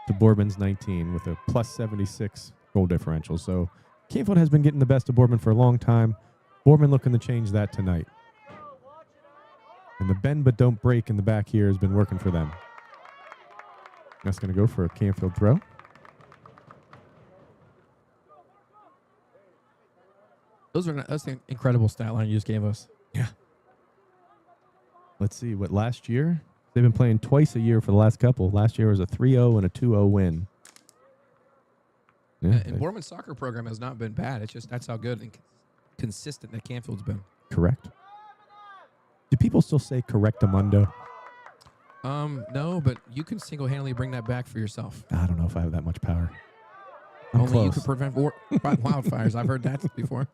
to Boardman's 19 with a plus 76 goal differential. So Canfield has been getting the best of Boardman for a long time. Boardman looking to change that tonight. And the bend but don't break in the back here has been working for them. That's going to go for a Canfield throw. That's an incredible stat line you just gave us. Yeah. Let's see what last year. They've been playing twice a year for the last couple. Last year was a 3-0 and a 2-0 win. Yeah, and Boardman's soccer program has not been bad. It's just that's how good and consistent that Canfield's been. Correct. Do people still say correctamundo? No, but you can single-handedly bring that back for yourself. I don't know if I have that much power. I'm Only close. you could prevent wildfires. I've heard that before.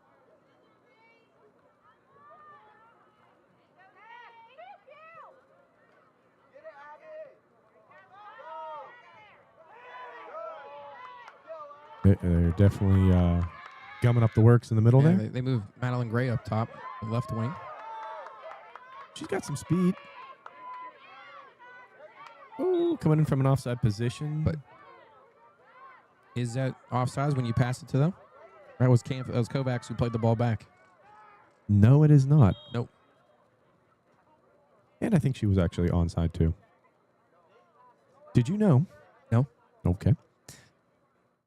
They're definitely gumming up the works in the middle there. They move Madeline Gray up top, the left wing. She's got some speed. Ooh, coming in from an offside position. But is that offsides when you pass it to them? That was Kovacs who played the ball back. No, it is not. Nope. And I think she was actually onside too. Did you know? No. Okay.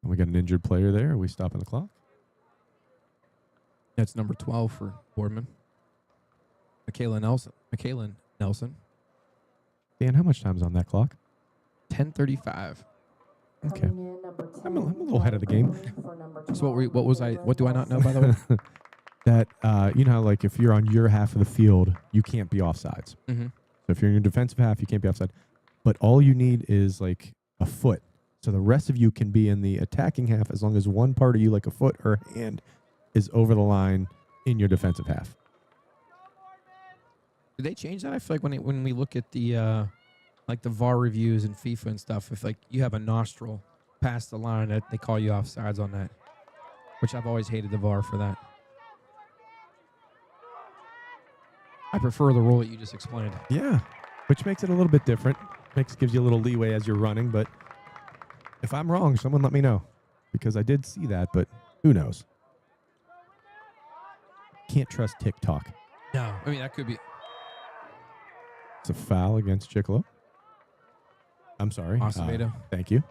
We got an injured player there. Are we stopping the clock? That's number 12 for Boardman. Michaela Nelson. Dan, how much time's on that clock? 10:35. Okay. I'm a little ahead of the game. So what do I not know, by the way? That, you know how, like, if you're on your half of the field, you can't be offsides. Mm-hmm. So if you're in your defensive half, you can't be offside. But all you need is, like, a foot. So the rest of you can be in the attacking half as long as one part of you, like a foot or a hand, is over the line in your defensive half. Did they change that? I feel like when we look at the like the VAR reviews and FIFA and stuff, if like you have a nostril past the line, they call you offsides on that, which I've always hated the VAR for that. I prefer the rule that you just explained. Yeah, which makes it a little bit different. Gives you a little leeway as you're running, but if I'm wrong, someone let me know, because I did see that, but who knows? Can't trust TikTok. No, I mean that could be. It's a foul against Chicolo. I'm sorry. Acevedo. Thank you.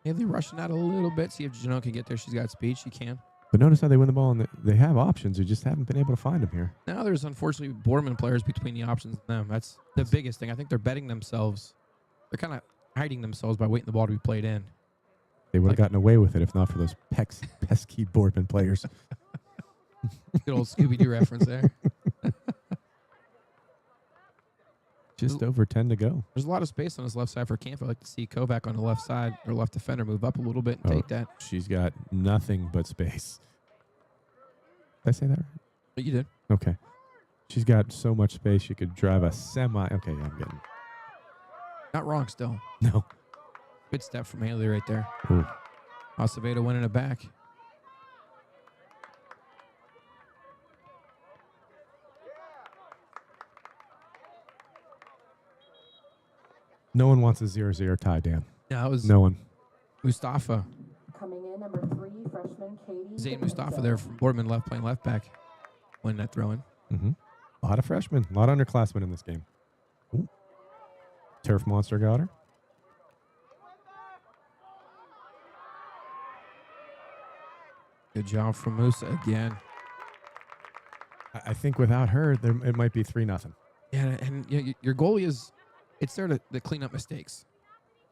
Yeah, they're rushing out a little bit. See if Janelle can get there. She's got speed. She can. But notice how they win the ball, and they have options. They just haven't been able to find them here. Now there's unfortunately Boardman players between the options and them. That's the biggest thing. I think they're betting themselves. They're kind of hiding themselves by waiting the ball to be played in. They would have gotten away with it if not for those pesky Boardman players. Good old Scooby-Doo reference there. Just over 10 to go. There's a lot of space on this left side for Canfield. I'd like to see Kovac on the left side, or left defender, move up a little bit and take that. She's got nothing but space. Did I say that right? But you did. Okay. She's got so much space she could drive a semi. Okay, yeah, I'm getting. Not wrong still. No. Good step from Haley right there. Ooh. Acevedo winning it back. No one wants a 0-0 tie, Dan. Yeah, that was no one. Mustafa. Coming in, number 3, freshman Katie. Zayn Mustafa there from Boardman left, playing left back. Winning that throw in. Mm-hmm. A lot of freshmen, a lot of underclassmen in this game. Ooh. Turf Monster got her. Good job from Musa again. I think without her, it might be 3-0. Yeah, and your goalie is, it's there to clean up mistakes.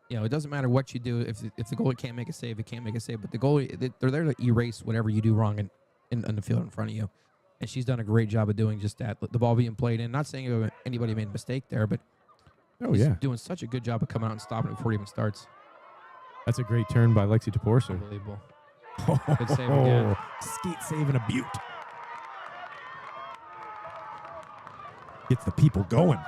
You know, it doesn't matter what you do. If the goalie can't make a save, it can't make a save. But the goalie, they're there to erase whatever you do wrong in the field in front of you. And she's done a great job of doing just that. The ball being played in. Not saying anybody made a mistake there, but she's doing such a good job of coming out and stopping it before it even starts. That's a great turn by Lexi Taporso. Unbelievable. Good save again. Skeet saving a beaut. Gets the people going.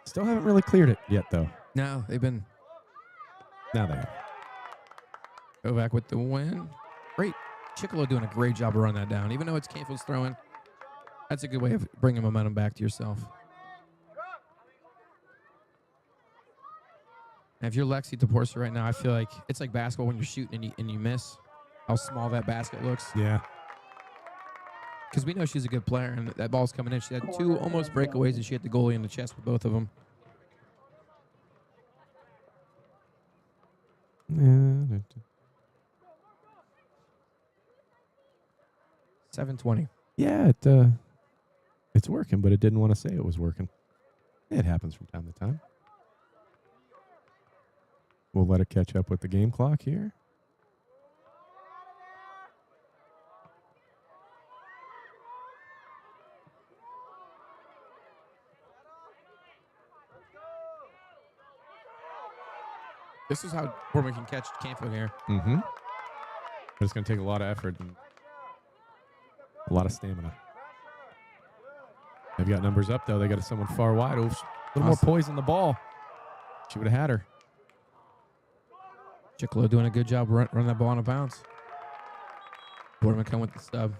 Still haven't really cleared it yet, though. No, they've been. Now they are. Go back with the win. Great. Chicolo doing a great job of running that down. Even though it's Canfield's throwing, that's a good way of bringing momentum back to yourself. And if you're Lexi Taporsa right now, I feel like it's like basketball when you're shooting and you miss. How small that basket looks. Yeah. Because we know she's a good player, and that ball's coming in. She had 2 almost breakaways, and she hit the goalie in the chest with both of them. Yeah. 7:20. Yeah, it's working, but it didn't want to say it was working. It happens from time to time. We'll let it catch up with the game clock here. This is how Boardman can catch Canfield here. Mm-hmm. But it's going to take a lot of effort and a lot of stamina. They've got numbers up, though. They got someone far wide. Oof. A little more poise in the ball. She would have had her. Chicolo doing a good job running that ball on a bounce. Boardman come with the stub.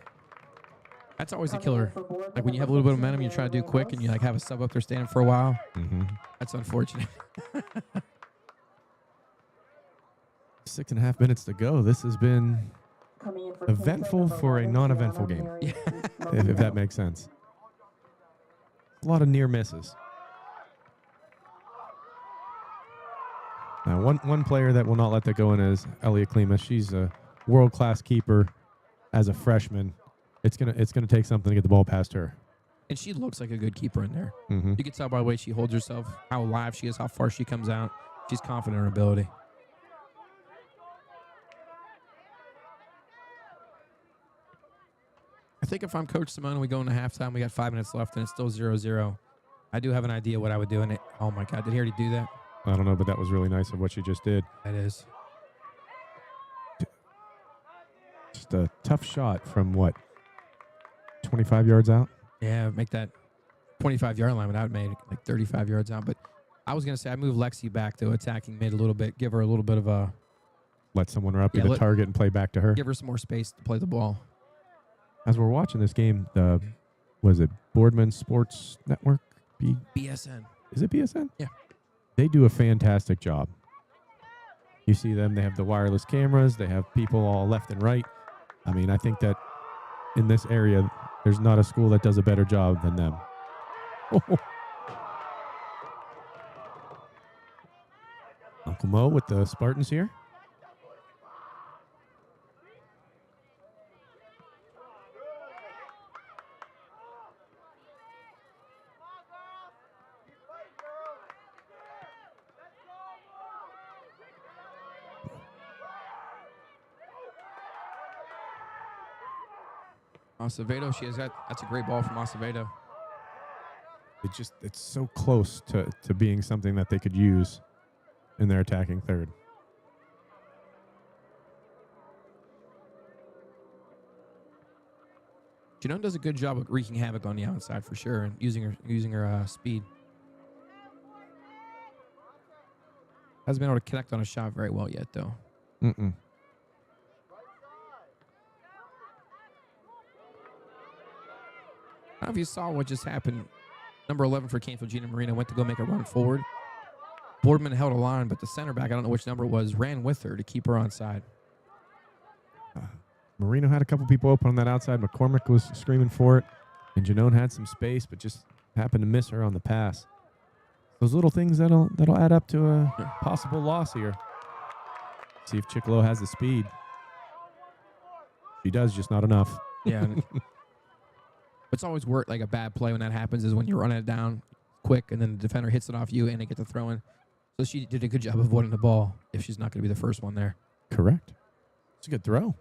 That's always a killer. Like when you have a little bit of momentum, you try to do quick, and you like have a sub up there standing for a while. Mm-hmm. That's unfortunate. 6.5 minutes to go. This has been eventful for a non-eventful game, if that makes sense. A lot of near misses. Now, one player that will not let that go in is Elliot Klima. She's a world-class keeper as a freshman. It's gonna take something to get the ball past her. And she looks like a good keeper in there. Mm-hmm. You can tell by the way she holds herself, how alive she is, how far she comes out. She's confident in her ability. I think if I'm Coach Simone and we go into halftime, we got 5 minutes left, and it's still 0-0. I do have an idea what I would do in it. Oh, my God. Did he already do that? I don't know, but that was really nice of what she just did. That is. Just a tough shot from, 25 yards out? Yeah, make that 25-yard line. I would made like 35 yards out. But I was going to say I move Lexi back to attacking mid a little bit, give her a little bit of a... Let someone up, be the target, and play back to her. Give her some more space to play the ball. As we're watching this game, was it Boardman Sports Network? BSN. Is it BSN? Yeah. They do a fantastic job. You see them, they have the wireless cameras, they have people all left and right. I mean, I think that in this area, there's not a school that does a better job than them. Uncle Mo with the Spartans here. Acevedo, that's a great ball from Acevedo. It's so close to being something that they could use in their attacking third. Janone does a good job of wreaking havoc on the outside for sure, and using her speed. Hasn't been able to connect on a shot very well yet, though. Mm-mm. I don't know if you saw what just happened. Number 11 for Canfield, Gina Marino, went to go make a run forward. Boardman held a line, but the center back, I don't know which number it was, ran with her to keep her on side. Marino had a couple people open on that outside. McCormick was screaming for it. And Janone had some space, but just happened to miss her on the pass. Those little things that'll add up to a possible loss here. See if Chicolo has the speed. She does, just not enough. Yeah. It's always worked like a bad play when that happens is when you're running it down quick and then the defender hits it off you and they get the throw in. So she did a good job of avoiding the ball if she's not going to be the first one there. Correct. It's a good throw.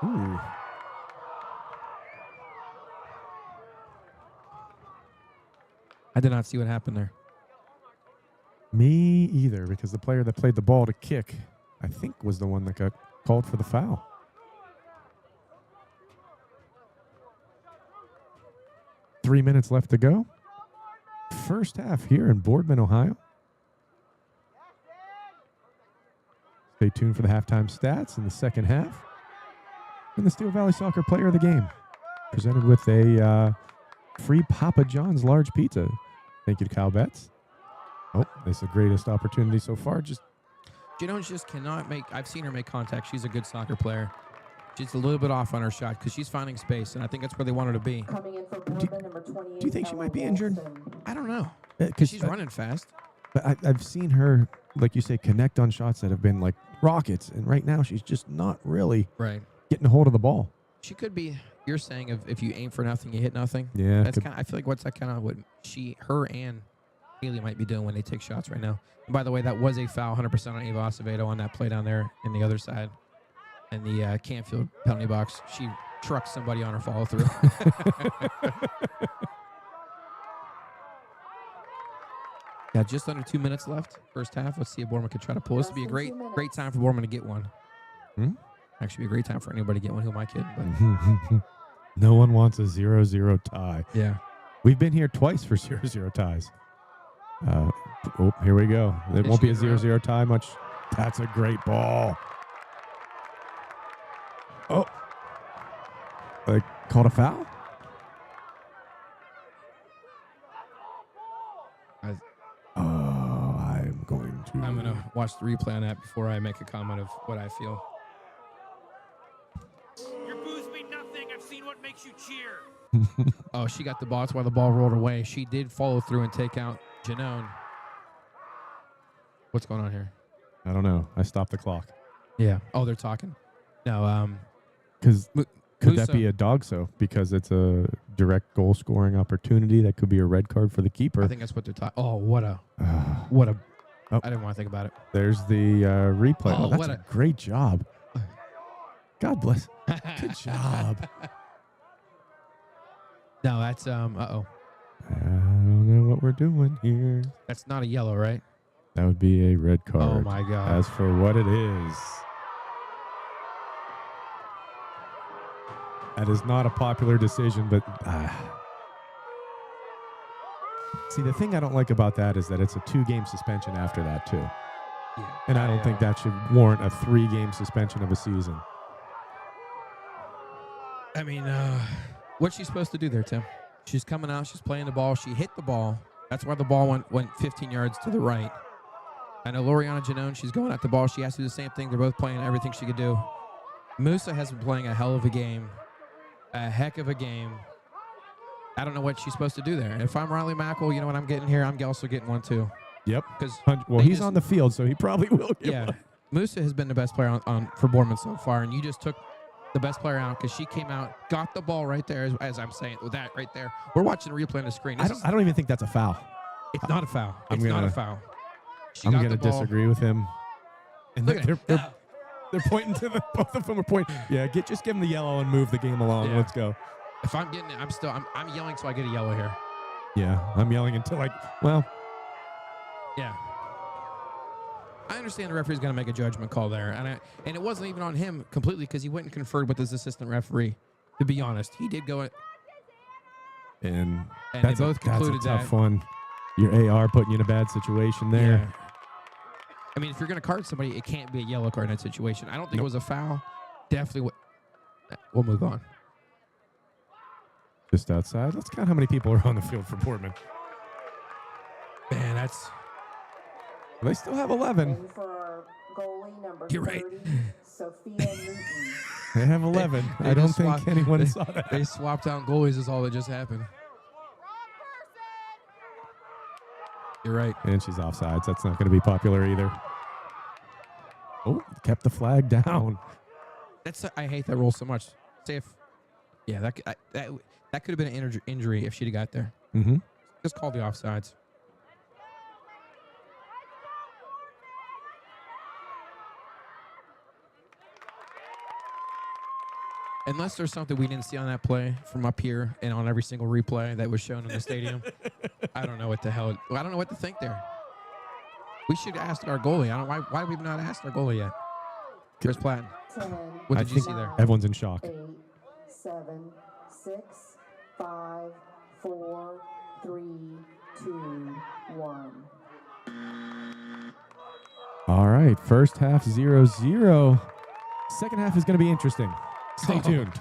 Ooh. I did not see what happened there. Me either, because the player that played the ball to kick, I think, was the one that got called for the foul. Three minutes left to go. First half here in Boardman, Ohio. Stay tuned for the halftime stats in the second half. And the Steel Valley Soccer Player of the Game, presented with a free Papa John's large pizza. Thank you to Kyle Betts. Oh, this is the greatest opportunity so far. Janone just cannot make. I've seen her make contact. She's a good soccer player. She's a little bit off on her shot because she's finding space, and I think that's where they want her to be. Coming in for Boardman, number 28. Do you think she might be injured? I don't know. Because she's running fast. But I've seen her, like you say, connect on shots that have been like rockets, and right now she's just not really getting a hold of the ball. She could be. You're saying if you aim for nothing, you hit nothing. Yeah, that's kind. I feel like that kind of what her and Haley might be doing when they take shots right now. And by the way, that was a foul, 100% on Ava Acevedo on that play down there in the other side. In the Canfield penalty box, she trucked somebody on her follow through. Yeah, just under 2 minutes left. First half. Let's see if Boardman could try to pull. This would be a great time for Boardman to get one. Actually, be a great time for anybody to get one. Who am I kidding? But no one wants a 0-0 tie. Yeah. We've been here twice for 0-0 ties. Here we go. It won't be a 0-0 tie much. That's a great ball. Oh. They called a foul? I'm going to watch the replay on that before I make a comment of what I feel. Your booze mean nothing. I've seen what makes you cheer. Oh, she got the ball. That's why the ball rolled away. She did follow through and take out Janone. What's going on here? I don't know. I stopped the clock. Yeah. Oh, they're talking. No. Because could that be a dogso? Because it's a direct goal scoring opportunity. That could be a red card for the keeper. I think that's what they're talking. Oh, what a. I didn't want to think about it. There's the replay. Oh, that's a great job. God bless. Good job. No, that's uh-oh. I don't know what we're doing here. That's not a yellow, right? That would be a red card. Oh my God. As for what it is. That is not a popular decision, but see, the thing I don't like about that is that it's a 2-game suspension after that too. Yeah. And I don't think that should warrant a 3-game suspension of a season. I mean, What's she supposed to do there, Tim? She's coming out. She's playing the ball. She hit the ball. That's why the ball went 15 yards to the right. I know Loriana Janone, she's going at the ball. She has to do the same thing. They're both playing everything she could do. Musa has been playing a hell of a game. A heck of a game. I don't know what she's supposed to do there. If I'm Riley Mackle, you know what I'm getting here? I'm also getting one too. Yep. Well, he's on the field, so he probably will get one. Musa has been the best player for Boardman so far, and you just took the best player out because she came out, got the ball right there, as I'm saying, with that right there. We're watching a replay on the screen. I don't even think that's a foul. It's not a foul. It's not a foul. I'm going to disagree with him. And they're pointing to both of them are pointing. Yeah, just give them the yellow and move the game along. Yeah. Let's go. If I'm getting it, I'm yelling so I get a yellow here. Yeah, I'm yelling until Yeah. I understand the referee's going to make a judgment call there, and it wasn't even on him completely because he went and conferred with his assistant referee. To be honest, he did go. And they both concluded that's a tough one. Your AR putting you in a bad situation there. Yeah. I mean, if you're going to card somebody, it can't be a yellow card in that situation. I don't think it was a foul. Definitely. We'll move on. Just outside. Let's count how many people are on the field for Boardman. Man, that's. They still have 11. And for our goalie number You're right. 30, Sophia Newton. They have 11. They I don't just think swapped- anyone they- saw that. They swapped out goalies is all that just happened. You're right. And she's offsides. That's not going to be popular either. Oh, kept the flag down. I hate that rule so much. Say if, yeah, that could have been an injury if she'd have got there. Mm-hmm. Just call the offsides. Unless there's something we didn't see on that play from up here and on every single replay that was shown in the stadium, I don't know what the hell. I don't know what to think there. We should have asked our goalie. I don't know why we've not asked our goalie yet. Chris Platten. 10, What did you see there? Everyone's in shock. 8, 7, 6, 5, 4, 3, 2, 1. All right. First half 0-0. Second half is going to be interesting. Stay tuned.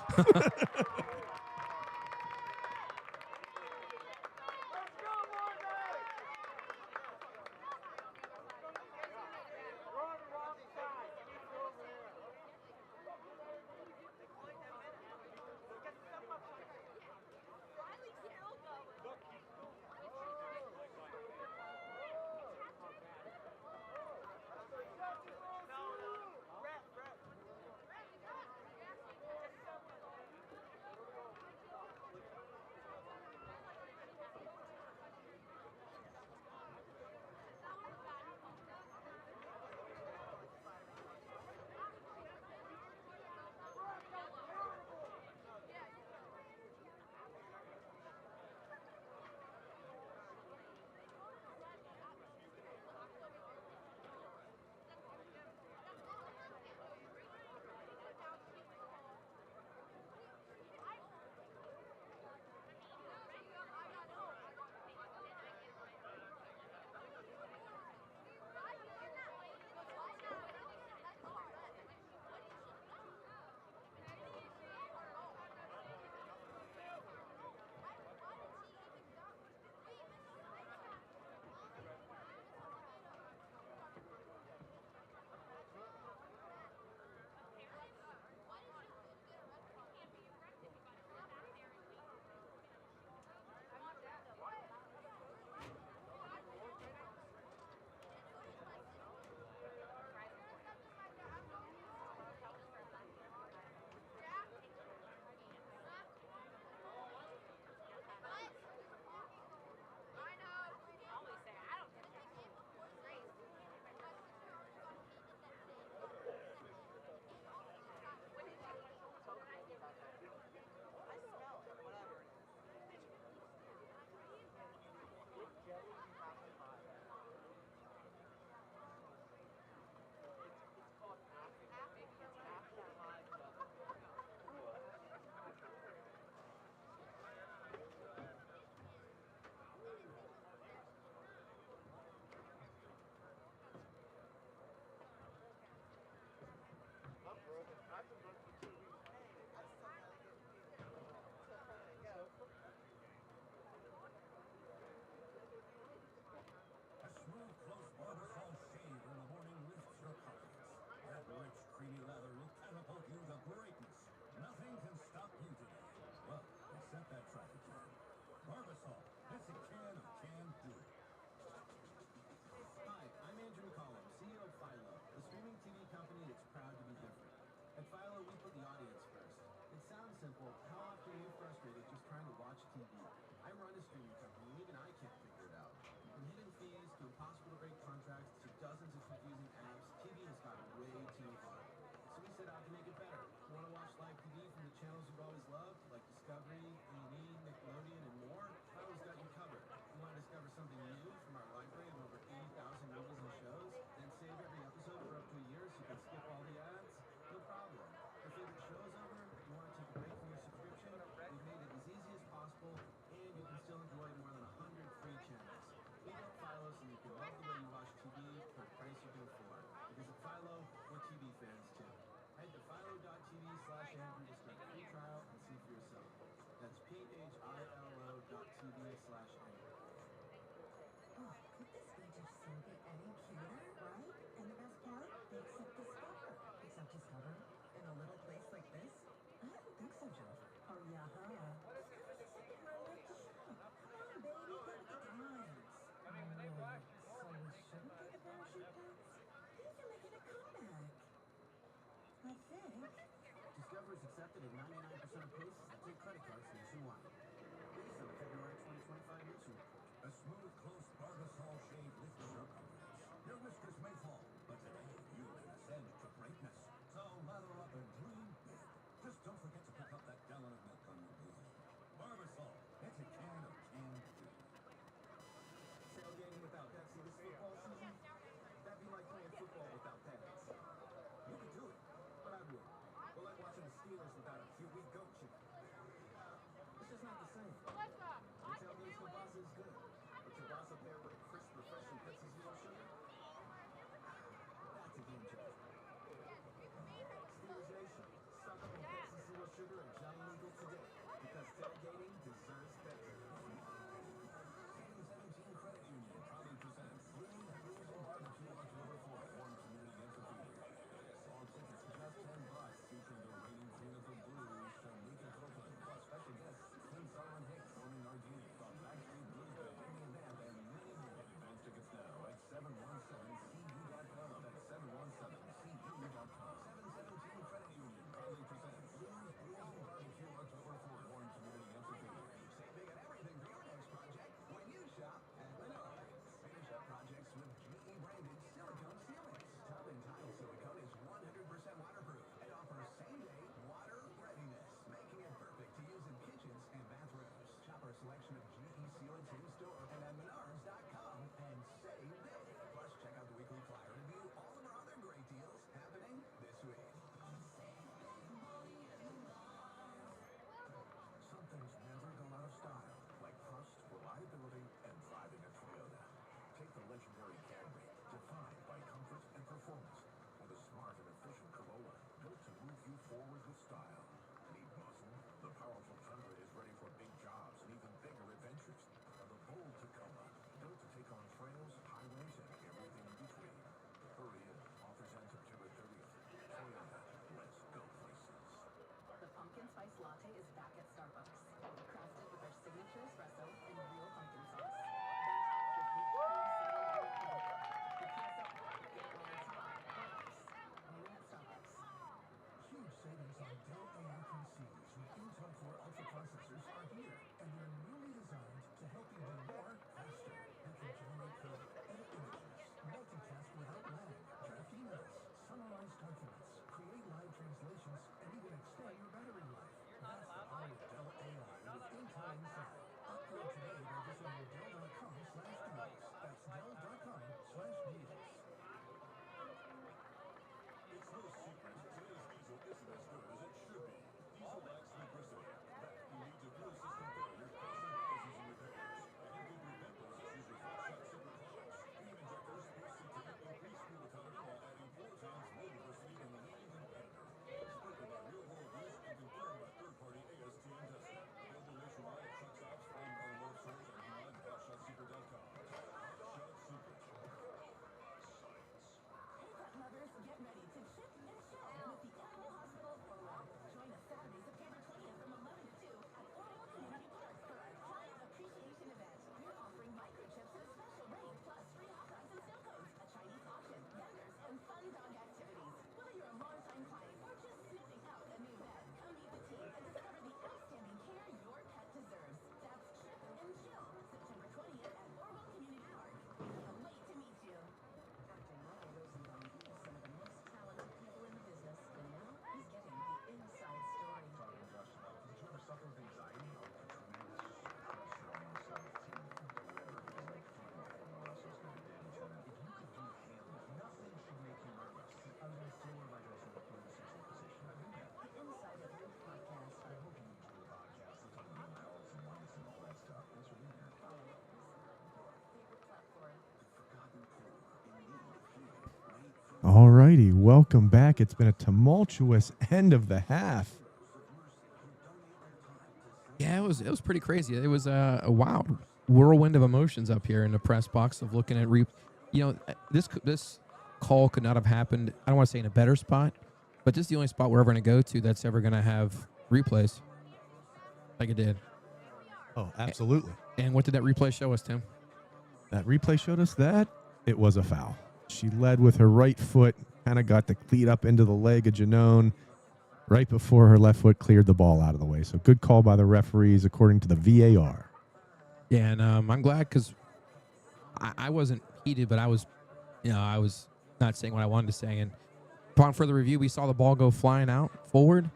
TV. I run a streaming company, and even I can't figure it out. From hidden fees to impossible to break contracts to dozens of confusing apps, TV has gotten way too hard. So we set out to make it better. Want to watch live TV from the channels you've always loved, like Discovery, A&E, Nickelodeon, and more? Philo's got you covered. You want to discover something new from our library of over 80,000 movies and shows, then save every episode for up to a year so you can skip all the ads? No problem. Your favorite show is over? You want to take a break from your subscription? We've made it as easy as possible, and you can still enjoy more than 100 free channels. We built Philo so you can love the way you watch TV for a price you can afford. Because at Philo, we're TV fans too. Head to philo.tv/Andrew to start a free trial and see for yourself. That's philo.tv/Andrew. Oh, could this age of so be any cuter, right? And the best part? They accept Discover. Accept Discover? In a little place like this? I don't think so, Jennifer. Oh, yeah, huh? Discover's accepting my like to shop. Come on, baby, go with the times. Right, so we shouldn't get the parachute pants? These are making a comeback. I think. Discover is accepted at 99% of places that take credit cards nationwide. Based on the February 2025 Nielsen report. A smooth, close Barbasol shave lifts your confidence. Your whiskers may fall, but today you can ascend to greatness. So lather up and dream big. Just don't forget to pick up that gallon of milk on your way home. Barbasol, it's a can of canned food. Tailgating without Pepsi this football season? That'd be like playing football without pads. You could do it, but I wouldn't. But like watching the Steelers without a QB goat chicken. righty. Welcome back. It's been a tumultuous end of the half. Yeah, it was pretty crazy. It was a wild whirlwind of emotions up here in the press box of looking at this call could not have happened. I don't want to say in a better spot, but this is the only spot we're ever going to go to that's ever going to have replays like it did. Oh, absolutely. And what did that replay show us, Tim? That replay showed us that it was a foul. She led with her right foot, kind of got the cleat up into the leg of Janone right before her left foot cleared the ball out of the way. So good call by the referees according to the VAR. Yeah, and I'm glad because I wasn't heated, but I was not saying what I wanted to say. And upon further review, we saw the ball go flying out forward,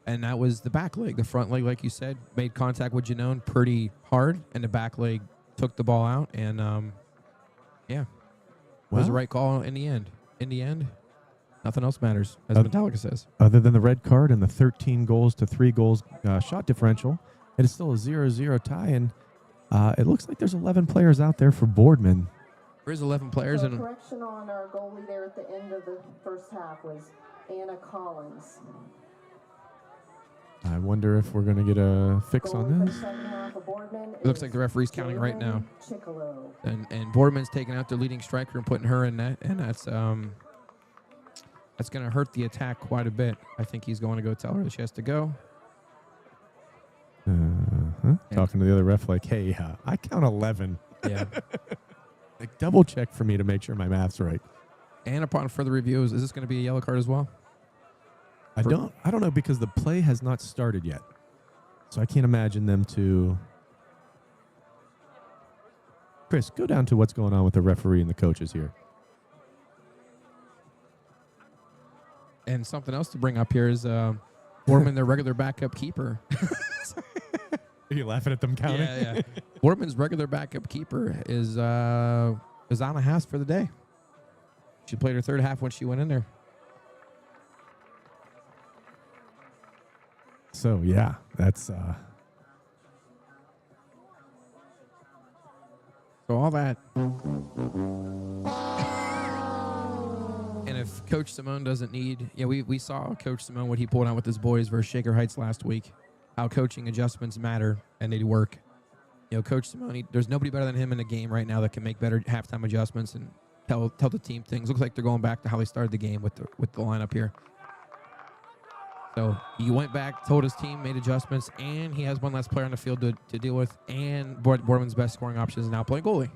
and that was the back leg. The front leg, like you said, made contact with Janone pretty hard, and the back leg took the ball out. And it was the right call in the end. In the end, nothing else matters, as Metallica says. Other than the red card and the 13 goals to 3 goals shot differential, it is still a 0-0 tie, and it looks like there's 11 players out there for Boardman. There is 11 players. So and correction on our goalie there at the end of the first half was Anna Collins. I wonder if we're going to get a fix on this. It looks like the referee's counting right now. And Boardman's taking out their leading striker and putting her in net, and that's going to hurt the attack quite a bit. I think he's going to go tell her that she has to go. Talking to the other ref like, hey, I count 11. Yeah. Like, double check for me to make sure my math's right. And upon further reviews, is this going to be a yellow card as well? I don't know, because the play has not started yet. So I can't imagine them to... Chris, go down to what's going on with the referee and the coaches here. And something else to bring up here is Boardman, their regular backup keeper. Are you laughing at them counting? Yeah. Boardman's regular backup keeper is on a house for the day. She played her third half when she went in there. So, yeah, that's... So all that. And if Coach Simone doesn't need... Yeah, we saw Coach Simone, what he pulled out with his boys versus Shaker Heights last week. How coaching adjustments matter, and they work. Coach Simone, there's nobody better than him in the game right now that can make better halftime adjustments and tell the team things. Looks like they're going back to how they started the game with the lineup here. So he went back, told his team, made adjustments, and he has one less player on the field to deal with, and Boardman's best scoring option is now playing goalie.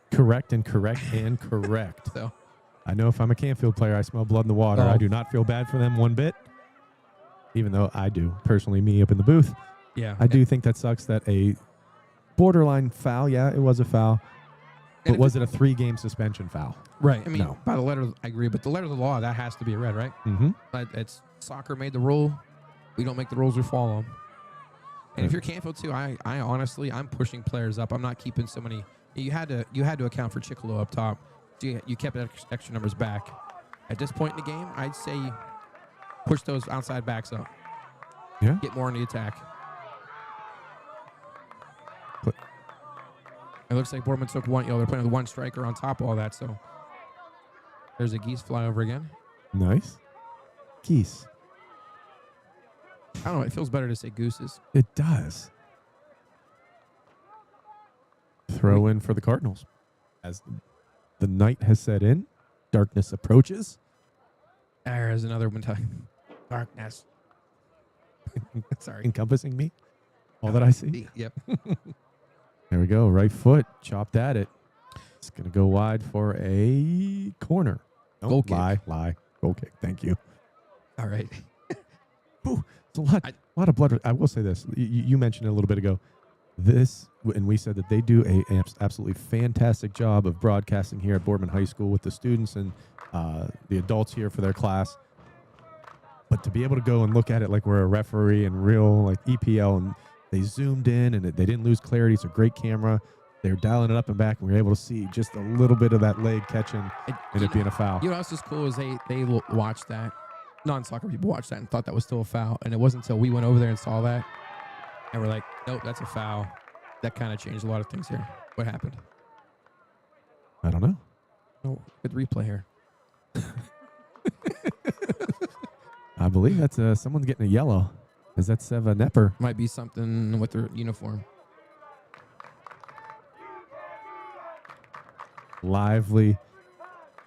Correct. So I know if I'm a Canfield player, I smell blood in the water. I do not feel bad for them one bit, even though I do, personally, me up in the booth. Yeah. I do think that sucks that a borderline foul, it was a foul, but was it a 3-game suspension foul? Right. I mean, no. By the letter, I agree, but the letter of the law, that has to be red, right? Mm-hmm. But it's soccer made the rule. We don't make the rules, we follow them. And if you're Canfield too, I honestly, I'm pushing players up. I'm not keeping so many. You had to account for Chicolo up top. So you kept extra numbers back. At this point in the game, I'd say push those outside backs up. Yeah. Get more in the attack. It looks like Boardman took one. They're playing with one striker on top of all that. So there's a geese flyover again. Nice. Geese. I don't know. It feels better to say gooses. It does. Throw in for the Cardinals. As the night has set in, darkness approaches. There's another one time. Darkness. Sorry. Encompassing me. All that I see. Yep. There we go. Right foot. Chopped at it. It's going to go wide for a corner. Oh, goal kick. Lie. Goal kick. Thank you. All right. Ooh, it's a lot of blood. I will say this. You mentioned it a little bit ago. And we said that they do a absolutely fantastic job of broadcasting here at Boardman High School with the students and the adults here for their class. But to be able to go and look at it like we're a referee and real like EPL, and they zoomed in and they didn't lose clarity. It's a great camera. They were dialing it up and back, and we were able to see just a little bit of that leg catching and it being a foul. You know what's just cool is they watched that. Non-soccer people watched that and thought that was still a foul. And it wasn't until we went over there and saw that. And we're like, nope, that's a foul. That kind of changed a lot of things here. What happened? I don't know. No, good replay here. I believe that's someone's getting a yellow. Is that Seva Nepper? Might be something with their uniform. Lively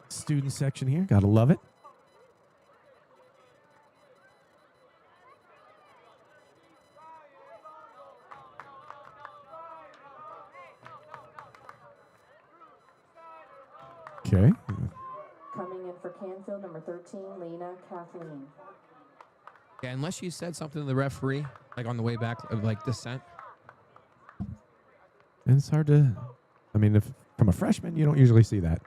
student section here. Gotta love it. Okay. Coming in for Canfield, number 13, Lena Kathleen. Yeah, unless you said something to the referee, like on the way back, of like dissent. And it's hard to, I mean, if from a freshman, you don't usually see that.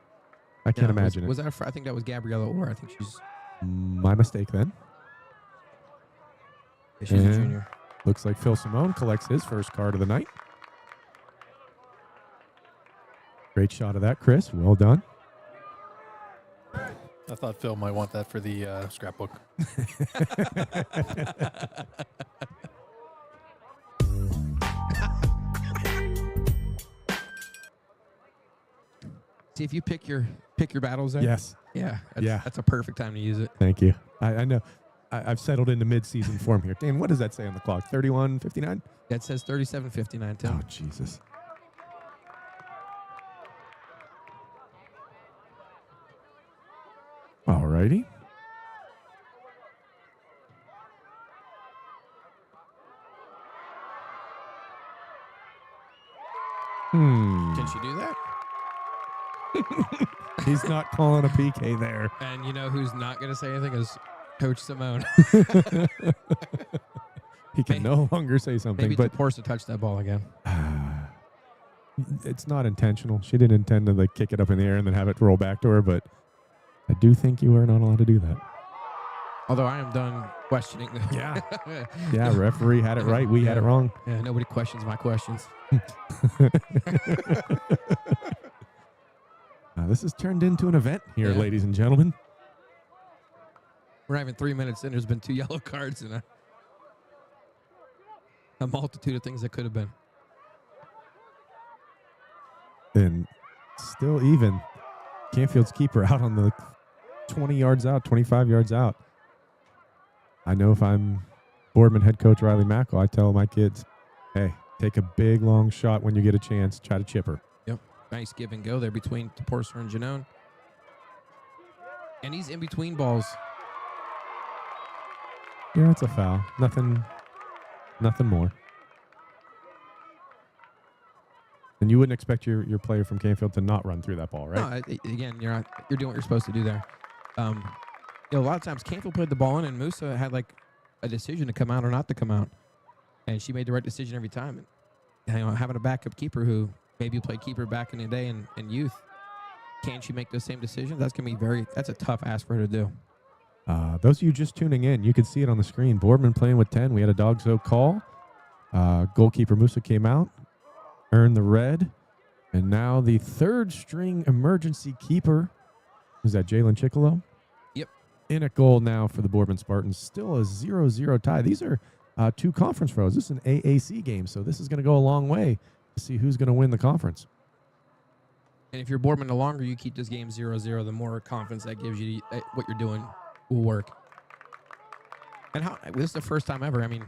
I can't imagine Was that I think that was Gabriella Orr. I think she's... My mistake then. Yeah, she's a junior. Looks like Phil Simone collects his first card of the night. Great shot of that, Chris. Well done. I thought Phil might want that for the scrapbook. See, if you pick your battles there. Yes. Yeah. Yeah. That's a perfect time to use it. Thank you. I know. I've settled into mid-season form here. Dan, what does that say on the clock? 31:59? That says 37:59, Tim. Oh, Jesus. All righty. Can she do that? He's not calling a PK there. And you know who's not going to say anything is Coach Simone. He can no longer say something. Maybe But forced to touch that ball again. It's not intentional. She didn't intend to like kick it up in the air and then have it roll back to her, but I do think you are not allowed to do that. Although I am done questioning. Yeah. Yeah, referee had it right. We had it wrong. Yeah, nobody questions my questions. This has turned into an event here, Yeah. ladies and gentlemen. We're not even 3 minutes in. There's been 2 yellow cards and a multitude of things that could have been. And still even. Canfield's keeper out on the 20 yards out, 25 yards out. I know if I'm Boardman head coach Riley Mackle, I tell my kids, hey, take a big, long shot when you get a chance. Try to chip her. Yep. Nice give and go there between Porcer and Janone. And he's in between balls. Yeah, it's a foul. Nothing more. And you wouldn't expect your player from Canfield to not run through that ball, right? No, again, you're doing what you're supposed to do there. A lot of times Canfield played the ball in, and Musa had like a decision to come out or not to come out, and she made the right decision every time. And having a backup keeper who maybe played keeper back in the day in youth, can she make those same decisions? That's gonna be that's a tough ask for her to do. Those of you just tuning in, you can see it on the screen. Boardman playing with 10. We had a dog so call. Goalkeeper Musa came out, earned the red, and now the third string emergency keeper. Is that Jalen Chickalo? Yep. In at goal now for the Boardman Spartans. Still a 0-0 tie. These are 2 conference rows. This is an AAC game, so this is going to go a long way to see who's going to win the conference. And if you're Boardman, the longer you keep this game 0-0, the more confidence that gives you that what you're doing will work. And this is the first time ever. I mean,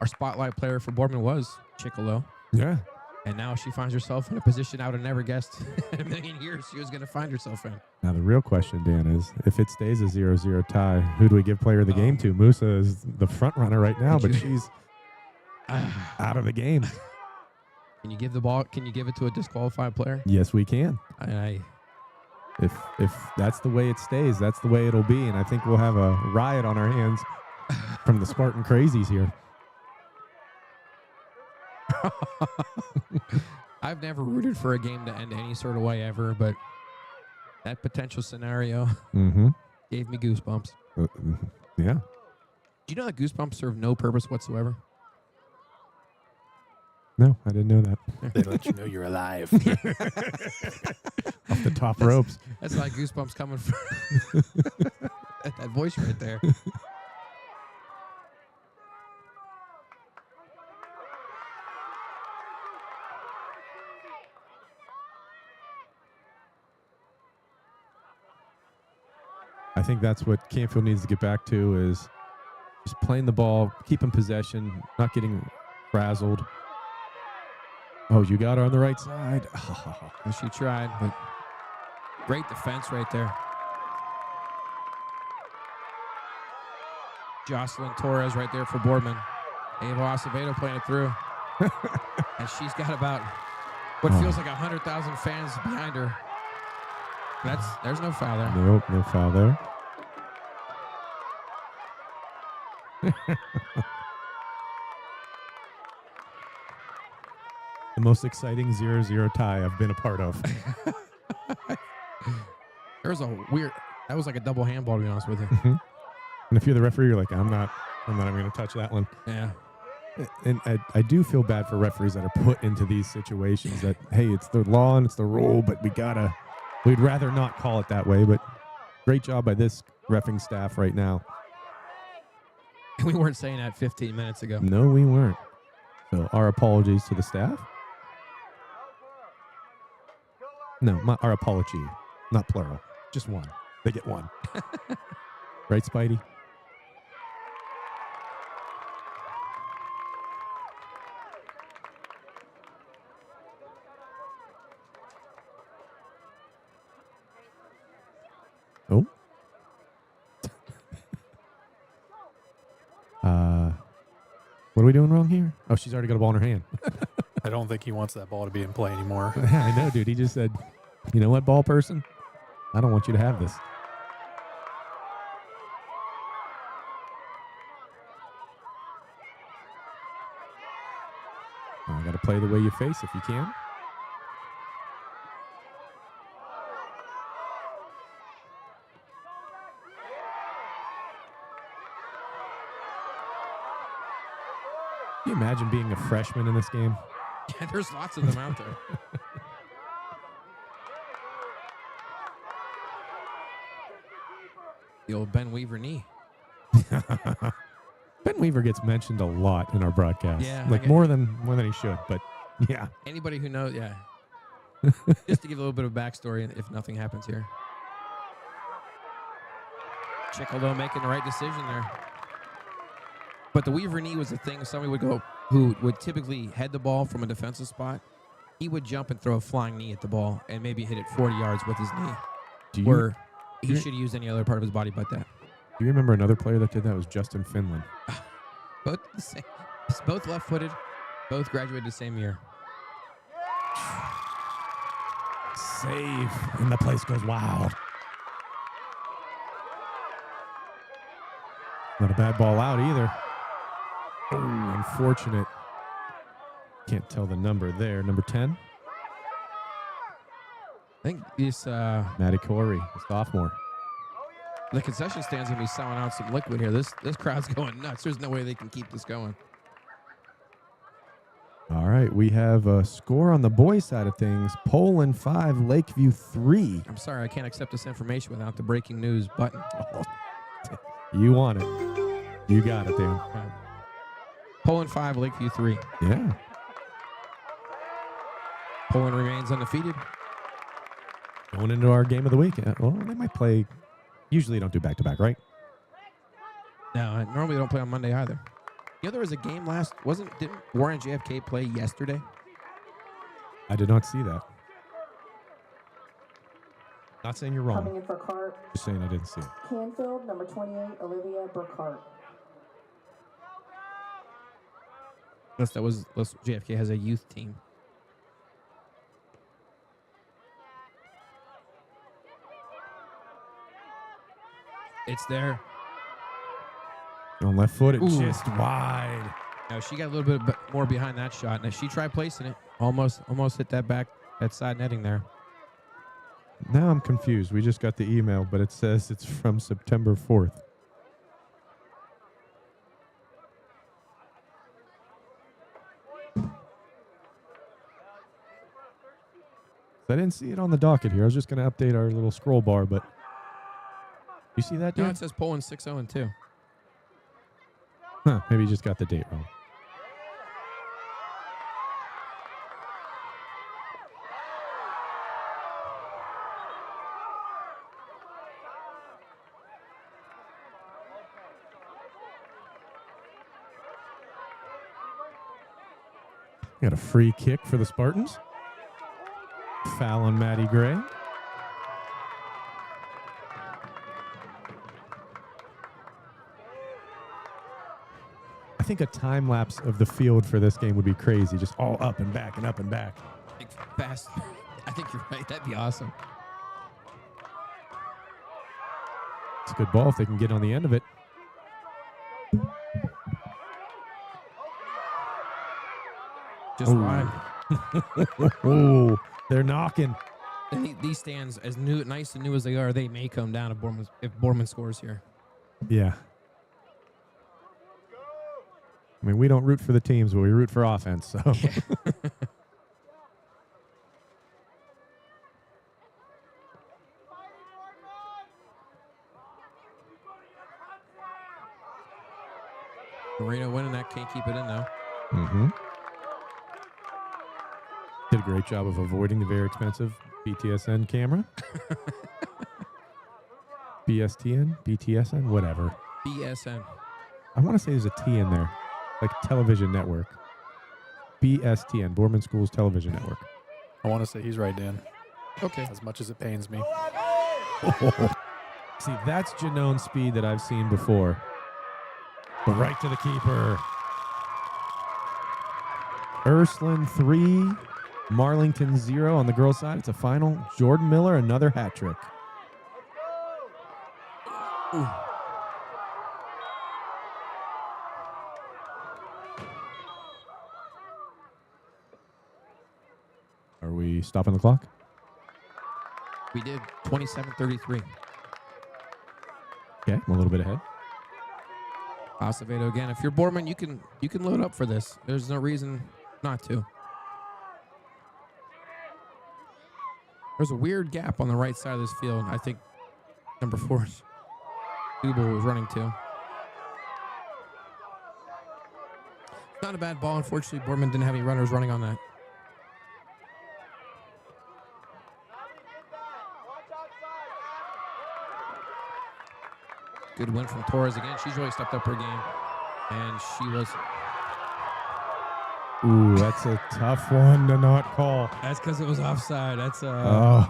our spotlight player for Boardman was Chickalo. Yeah. And now she finds herself in a position I would have never guessed in a million years she was going to find herself in. Now, the real question, Dan, is if it stays a 0-0 tie, who do we give player of the game to? Musa is the front runner right now, but she's out of the game. Can you give the ball? Can you give it to a disqualified player? Yes, we can. If that's the way it stays, that's the way it'll be. And I think we'll have a riot on our hands from the Spartan crazies here. I've never rooted for a game to end any sort of way ever, but that potential scenario gave me goosebumps. Yeah. Do you know that goosebumps serve no purpose whatsoever? No, I didn't know that. They let you know you're alive. Off the top ropes. That's like goosebumps coming from that voice right there. I think that's what Canfield needs to get back to is Just playing the ball, keeping possession, not getting frazzled. Oh, you got her on the right side. And she tried, but great defense right there. Jocelyn Torres right there for Boardman. Ava Acevedo playing it through. And she's got about what feels like 100,000 fans behind her. There's no foul there. Nope, no foul there. The most exciting 0-0 tie I've been a part of. That was like a double handball, to be honest with you. And if you're the referee, you're like, I'm not even going to touch that one. Yeah. And I do feel bad for referees that are put into these situations that, hey, it's the law and it's the rule, but we'd rather not call it that way. But great job by this reffing staff right now. We weren't saying that 15 minutes ago. No, we weren't. So our apologies to the staff. No, our apology, not plural. Just one. They get one. Right, Spidey? Oh. What are we doing wrong here? Oh, she's already got a ball in her hand. I don't think he wants that ball to be in play anymore. I know, dude. He just said, you know what, ball person? I don't want you to have this. I got to play the way you face if you can. Can you imagine being a freshman in this game? Yeah, there's lots of them out there. The old Ben Weaver knee. Ben Weaver gets mentioned a lot in our broadcast. Yeah, like more than he should, but yeah. Anybody who knows, yeah. Just to give a little bit of backstory if nothing happens here. Chickalo making the right decision there. But the Weaver knee was a thing. Somebody who would typically head the ball from a defensive spot. He would jump and throw a flying knee at the ball and maybe hit it 40 yards with his knee. Where he should have used any other part of his body but that. Do you remember another player that did that? It was Justin Finland. Both the same. Both left-footed. Both graduated the same year. Save. And the place goes wild. Not a bad ball out either. Oh, unfortunate. Can't tell the number there. Number 10? I think this... Maddie Corey, the sophomore. The concession stand's going to be selling out some liquid here. This crowd's going nuts. There's no way they can keep this going. All right, we have a score on the boys' side of things. Poland 5, Lakeview 3. I'm sorry, I can't accept this information without the breaking news button. You want it. You got it, Dan. Poland 5, Lakeview 3. Yeah. Poland remains undefeated. Going into our game of the week. Well, they might play. Usually don't do back-to-back, right? No, normally they don't play on Monday either. You know, there was a game didn't Warren JFK play yesterday? I did not see that. Not saying you're wrong. Coming in for Cart. Just saying I didn't see it. Canfield, number 28, Olivia Burkhart. Unless JFK has a youth team. It's there. On left foot, it's Ooh. just wide. No, she got a little bit more behind that shot. And if she tried placing it, almost hit that side netting there. Now I'm confused. We just got the email, but it says it's from September 4th. I didn't see it on the docket here. I was just going to update our little scroll bar, but you see that, dude? No, it says Poland 6-0-2. Huh, maybe you just got the date wrong. Got a free kick for the Spartans. Foul on Maddie Gray. I think a time lapse of the field for this game would be crazy. Just all up and back and up and back. Fast. I think you're right. That'd be awesome. It's a good ball if they can get on the end of it. Just wide. Oh, they're knocking. And these stands, as nice and new as they are, they may come down if Boardman scores here. Yeah. I mean, we don't root for the teams, but we root for offense. So. Yeah. Marino winning that, can't keep it in now. Mm-hmm. Did a great job of avoiding the very expensive BTSN camera. BSTN? BTSN? Whatever. BSN. I want to say there's a T in there. Like television network. BSTN, Boardman Schools Television Network. I want to say he's right, Dan. Okay. As much as it pains me. Oh. See, that's Janone speed that I've seen before. But right to the keeper. Ursuline 3, Marlington 0 on the girls' side. It's a final. Jordan Miller, another hat trick. Ooh. Are we stopping the clock? We did 27:33. Okay, I'm a little bit ahead. Acevedo again. If you're Boardman, you can load up for this. There's no reason not to. There's a weird gap on the right side of this field. I think number 4 Dubel was running to. Not a bad ball. Unfortunately, Boardman didn't have any runners running on that. Good win from Torres again. She's really stepped up her game. And she was... Ooh, that's a tough one to not call. That's because it was offside. That's I'd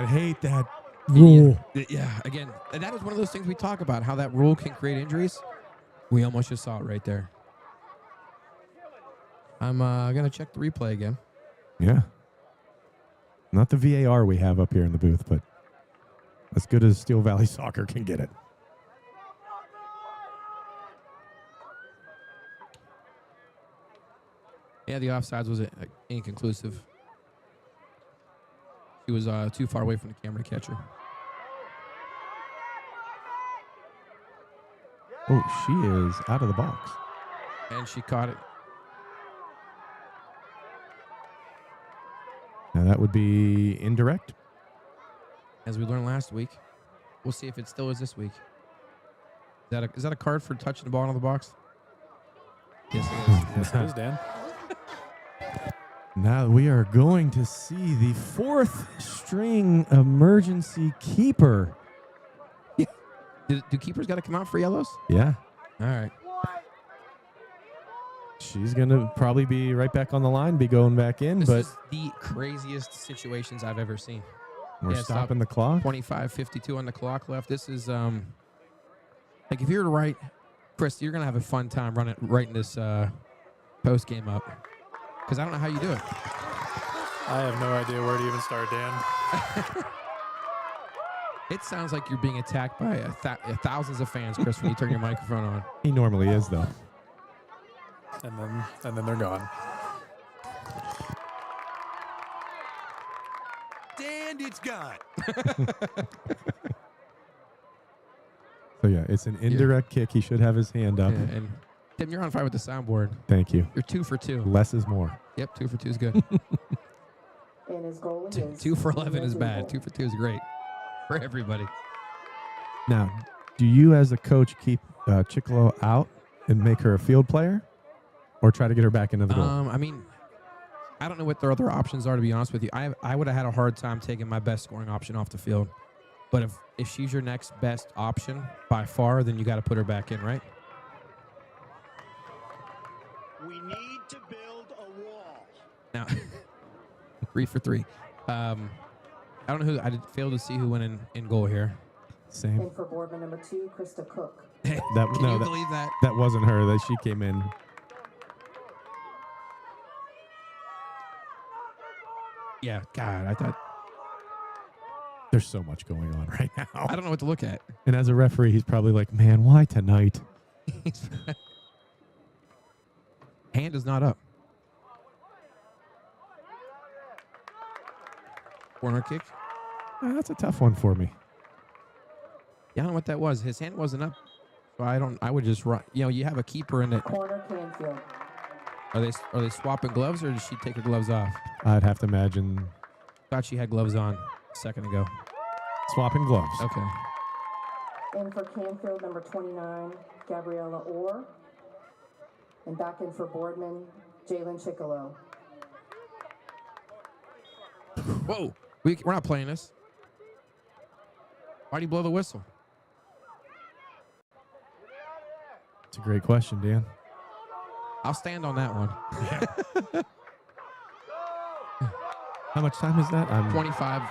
hate that rule. Yeah, again, and that is one of those things we talk about, how that rule can create injuries. We almost just saw it right there. I'm going to check the replay again. Yeah. Not the VAR we have up here in the booth, but as good as Steel Valley Soccer can get it. Yeah, the offsides was inconclusive. He was too far away from the camera to catch her. Oh, she is out of the box. And she caught it. Now that would be indirect. As we learned last week. We'll see if it still is this week. Is that a card for touching the ball out of the box? Yes, it is. Yes, it is, Dan. Now we are going to see the 4th string emergency keeper. Yeah. Do keepers got to come out for yellows? Yeah. All right. She's going to probably be right back on the line, be going back in. This but is the craziest situations I've ever seen. We're stopping the clock. 25:52 on the clock left. This is like if you were to write, Chris, you're gonna have a fun time writing this post game up because I don't know how you do it. I have no idea where to even start, Dan. It sounds like you're being attacked by thousands of fans, Chris, when you turn your microphone on. He normally is, though. And then they're gone. And it's gone. So, yeah, it's an indirect kick. He should have his hand up. Yeah, and Tim, you're on fire with the soundboard. Thank you. You're 2 for 2. Less is more. Yep, 2 for 2 is good. And his goal is 2 for 11 is bad. 2 for 2 is great for everybody. Now, do you as a coach keep Chicolo out and make her a field player or try to get her back into the goal? I mean, I don't know what their other options are, to be honest with you. I would have had a hard time taking my best scoring option off the field. But if she's your next best option by far, then you got to put her back in, right? We need 3 for 3. I don't know who. I failed to see who went in goal here. Same. In for Boardman number 2, Krista Cook. Can you believe that? That wasn't her. That she came in. Yeah, God, I thought. There's so much going on right now. I don't know what to look at. And as a referee, he's probably like, man, why tonight? Hand is not up. Corner kick. That's a tough one for me. Yeah, I don't know what that was. His hand wasn't up. So I would just run. You know, you have a keeper in it. Corner Canfield. Are they swapping gloves or did she take her gloves off? I'd have to imagine. Thought she had gloves on a second ago. Swapping gloves. Okay. In for Canfield number 29, Gabriella Orr. And back in for Boardman, Jalen Chicolo. Whoa. We're not playing this. Why do you blow the whistle? It's a great question, Dan. I'll stand on that one. How much time is that? 25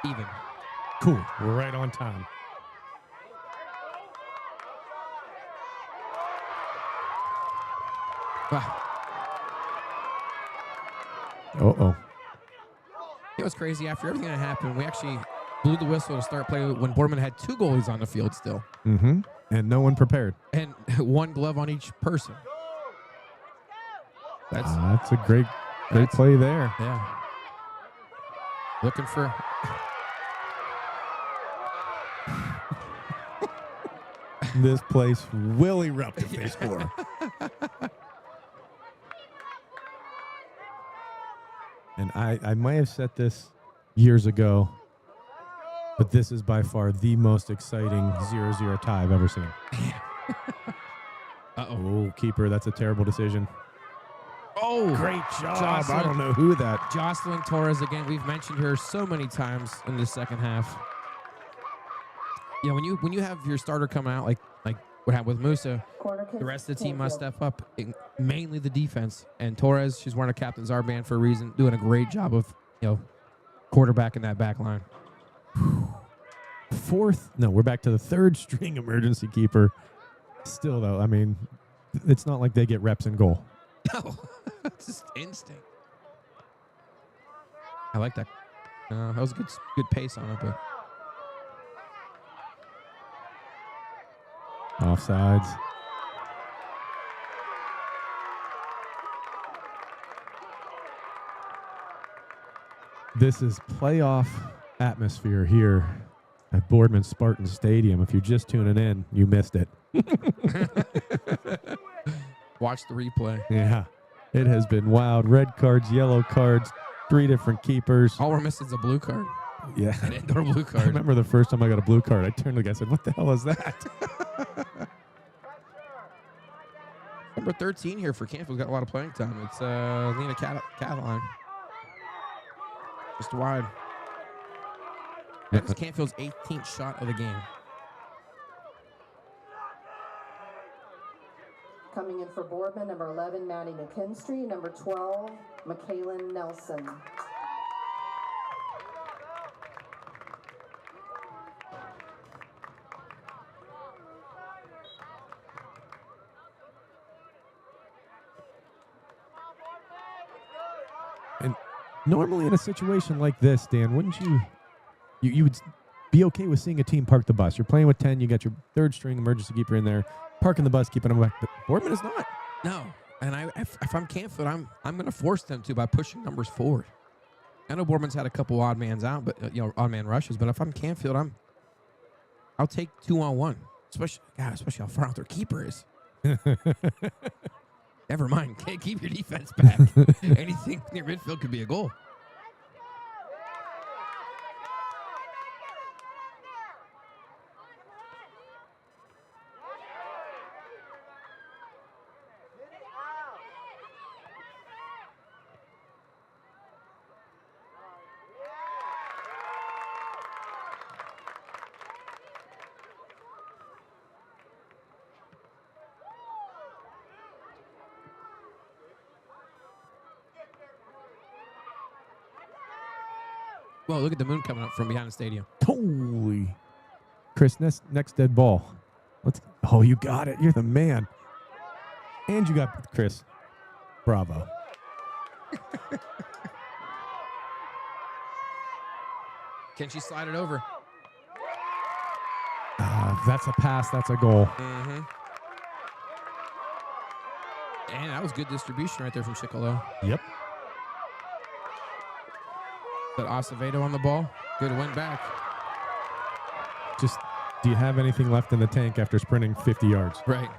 even. Cool. We're right on time. Uh-oh. It was crazy. After everything that happened, we actually blew the whistle to start play when Boardman had 2 goalies on the field still. Mm-hmm. And no one prepared. And 1 glove on each person. That's a great play there. Yeah. Looking for... This place will erupt if they score. And I might have said this years ago, but this is by far the most exciting 0-0 tie I've ever seen. Uh-oh. Oh, keeper, that's a terrible decision. Oh, great job. I don't know who that. Jocelyn Torres, again, we've mentioned her so many times in the second half. Yeah, when you have your starter coming out like what happened with Musa, the rest of the team must step up, mainly the defense. And Torres, she's wearing a captain's armband for a reason, doing a great job of, quarterback in that back line. We're back to the 3rd string emergency keeper. Still, though, I mean, it's not like they get reps in goal. No, it's just instinct. I like that. That was good pace on it, but offsides. This is playoff atmosphere here at Boardman Spartan Stadium. If you're just tuning in, you missed it. Watch the replay. Yeah, it has been wild. Red cards, yellow cards, 3 different keepers. All we're missing is a blue card. Yeah. An indoor blue card. I remember the first time I got a blue card, I turned to the guy and said, what the hell is that? Number 13 here for Canfield got a lot of playing time. It's Lena Catalan. Just wide. That's Canfield's 18th shot of the game. Coming in for Boardman, number 11, Maddie McKinstry. Number 12, Michaelin Nelson. And normally in a situation like this, Dan, wouldn't you would be okay with seeing a team park the bus? You're playing with 10, you got your 3rd string emergency keeper in there, parking the bus, keeping them back. But Boardman is not. No, and if I'm Canfield, I'm going to force them to by pushing numbers forward. I know Boardman's had a couple odd mans out, but odd man rushes. But if I'm Canfield, I'll take 2-on-1, especially how far out their keeper is. Never mind, can't keep your defense back. Anything near midfield could be a goal. Whoa, look at the moon coming up from behind the stadium. Holy. Chris, next dead ball. Oh, you got it. You're the man. And you got Chris. Bravo. Can she slide it over? That's a pass. That's a goal. Mm-hmm. And that was good distribution right there from Chicolo. Yep. But Acevedo on the ball. Good win back. Just, do you have anything left in the tank after sprinting 50 yards? Right.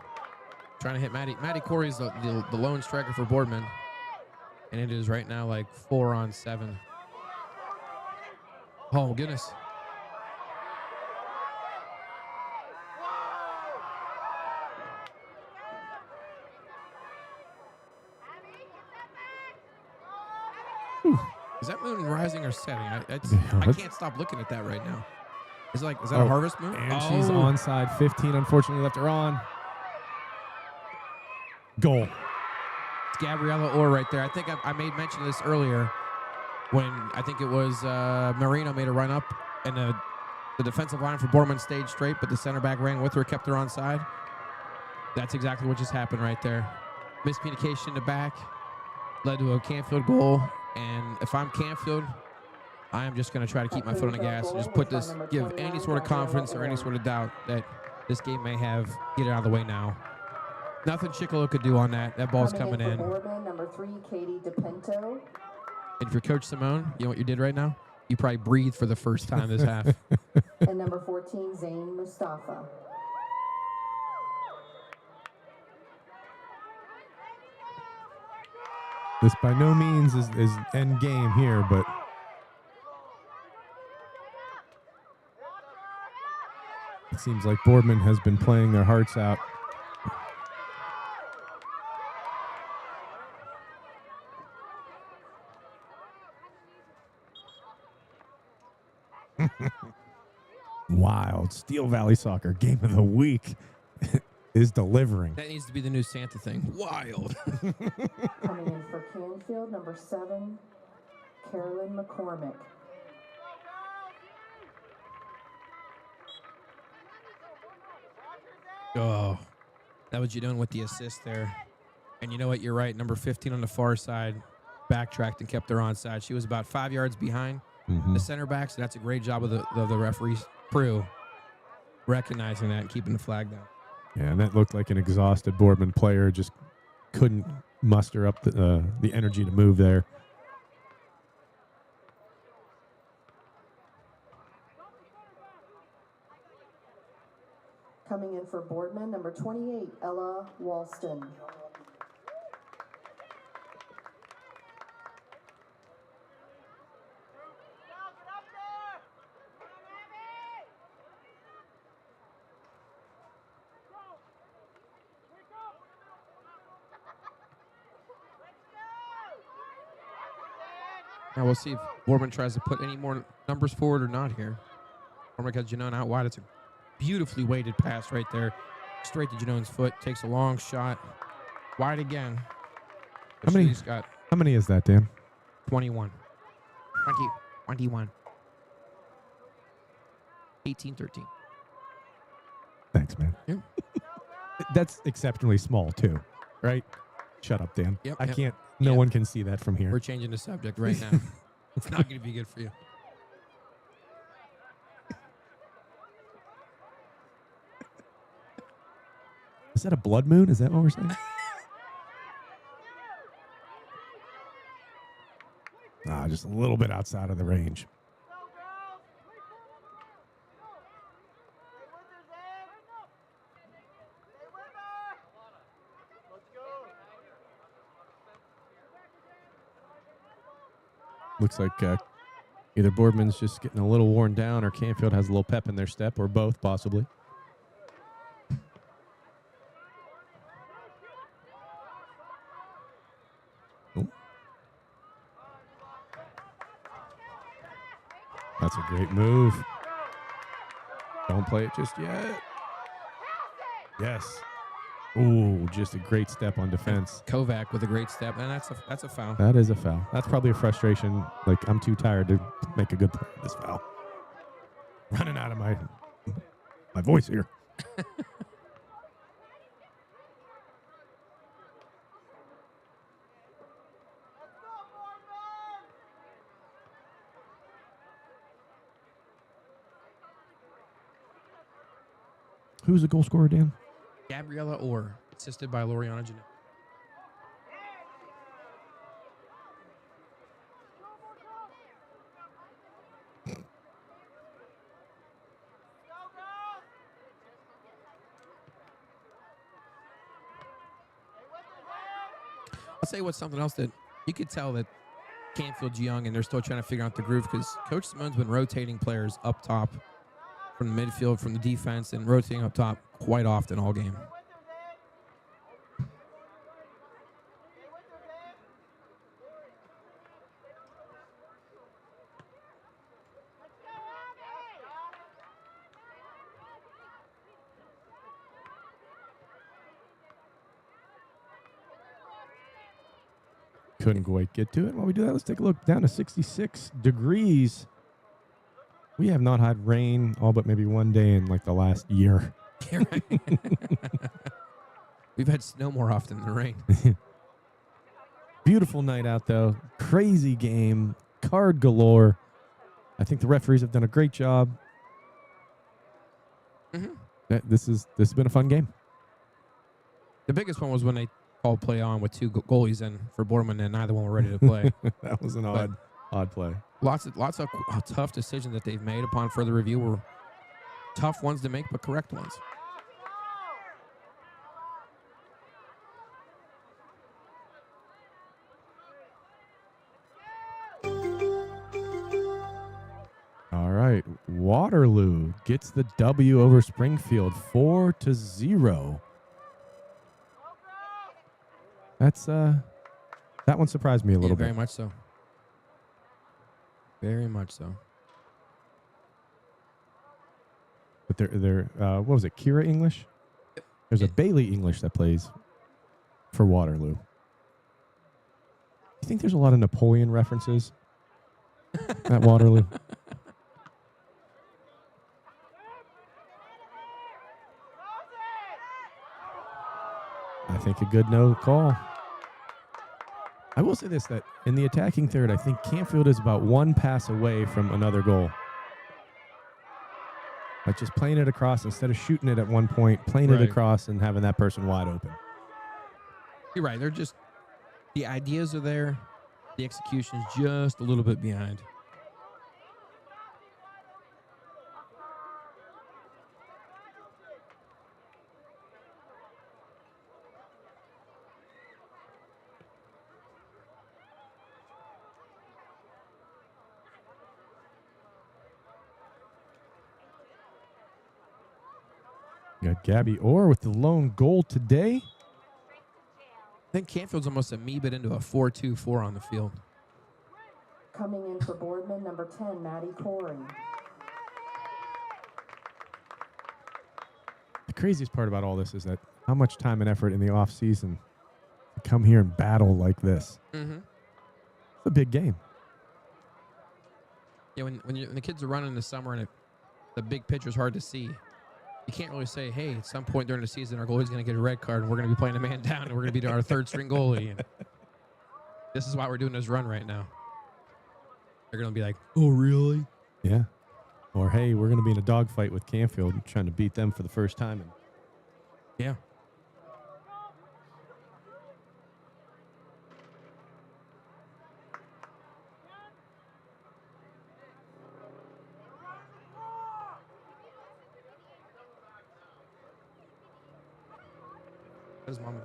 Trying to hit Maddie. Maddie Corey's the lone striker for Boardman. And it is right now like 4-on-7. Oh, goodness. Is that moon rising or setting? I can't stop looking at that right now. Is that a harvest moon? And she's onside. 15, unfortunately, left her on. Goal. It's Gabriella Orr right there. I think I made mention of this earlier when I think it was Marino made a run up and the defensive line for Boardman stayed straight, but the center back ran with her, kept her onside. That's exactly what just happened right there. Miscommunication in the back led to a Canfield goal. And if I'm Canfield, I am just going to try to keep my foot on the gas and just give any sort of confidence or any sort of doubt that this game may have, get it out of the way now. Nothing Chicolo could do on that. That ball's coming in. Boardman, number 3, Katie DePinto. And for Coach Simone, you know what you did right now? You probably breathed for the first time this half. And number 14, Zain Mustafa. This by no means is end game here, but it seems like Boardman has been playing their hearts out. Wild. Steel Valley Soccer Game of the Week is delivering. That needs to be the new Santa thing. Wild. Coming in for Canfield, number 7, Carolyn McCormick. Oh, that was you doing with the assist there. And you know what? You're right. Number 15 on the far side backtracked and kept her onside. She was about 5 yards behind the center backs. So that's a great job of the referee's crew recognizing that and keeping the flag down. Yeah, and that looked like an exhausted Boardman player. Just couldn't muster up the energy to move there. Coming in for Boardman, number 28, Ella Walston. Now we'll see if Boardman tries to put any more numbers forward or not here. Boardman got Janone out wide. It's a beautifully weighted pass right there. Straight to Janone's foot. Takes a long shot. Wide again. How many is that, Dan? 21. 21. 18-13. Thanks, man. Yeah. That's exceptionally small, too, right? Shut up, Dan. Yep, I can't. No one can see that from here. We're changing the subject right now. It's not going to be good for you. Is that a blood moon? Is that what we're saying? Just a little bit outside of the range. Looks like either Boardman's just getting a little worn down or Canfield has a little pep in their step, or both, possibly. Oh. That's a great move. Don't play it just yet. Yes. Oh, just a great step on defense. Kovac with a great step, and that's a foul. That is a foul. That's probably a frustration. Like, I'm too tired to make a good play with this foul. Running out of my voice here. Who's the goal scorer, Dan? Gabriella Orr, assisted by Loriana Jeanette. I'll say what's something else that you could tell that Canfield's young and they're still trying to figure out the groove because Coach Simone's been rotating players up top from the midfield, from the defense, and rotating up top quite often all game. Couldn't quite get to it. While we do that, let's take a look. Down to 66 degrees. We have not had rain all but maybe one day in like the last year. Yeah, right. We've had snow more often than rain. Beautiful night out, though. Crazy game. Card galore. I think the referees have done a great job. This has been a fun game. The biggest one was when they called play on with two goalies in for Boardman, and neither one were ready to play. That was an odd play. Lots of tough decisions that they've made upon further review were tough ones to make, but correct ones. All right, Waterloo gets the W over Springfield, 4-0. That's that one surprised me a little bit. Very much so. Very much so. But they're what was it? Kira English? There's a Bailey English that plays for Waterloo. You think there's a lot of Napoleon references at Waterloo? I think a good no call. I will say this, that in the attacking third, I think Canfield is about one pass away from another goal. Like just playing it across instead of shooting it at one point, playing it across and having that person wide open. You're right. They're just, the ideas are there. The execution's just a little bit behind. Got Gabby Orr with the lone goal today. I think Canfield's almost amoeba'd into a 4-2-4 on the field. Coming in for Boardman, number 10, Maddie Corey. The craziest part about all this is that how much time and effort in the off season to come here and battle like this. Mm-hmm. It's a big game. Yeah, when the kids are running in the summer and the big picture's hard to see, you can't really say, hey, at some point during the season, our goalie's going to get a red card and we're going to be playing a man down and we're going to be our third string goalie. And this is why we're doing this run right now. They're going to be like, oh, really? Yeah. Or, hey, we're going to be in a dogfight with Canfield and trying to beat them for the first time. And yeah. His mom.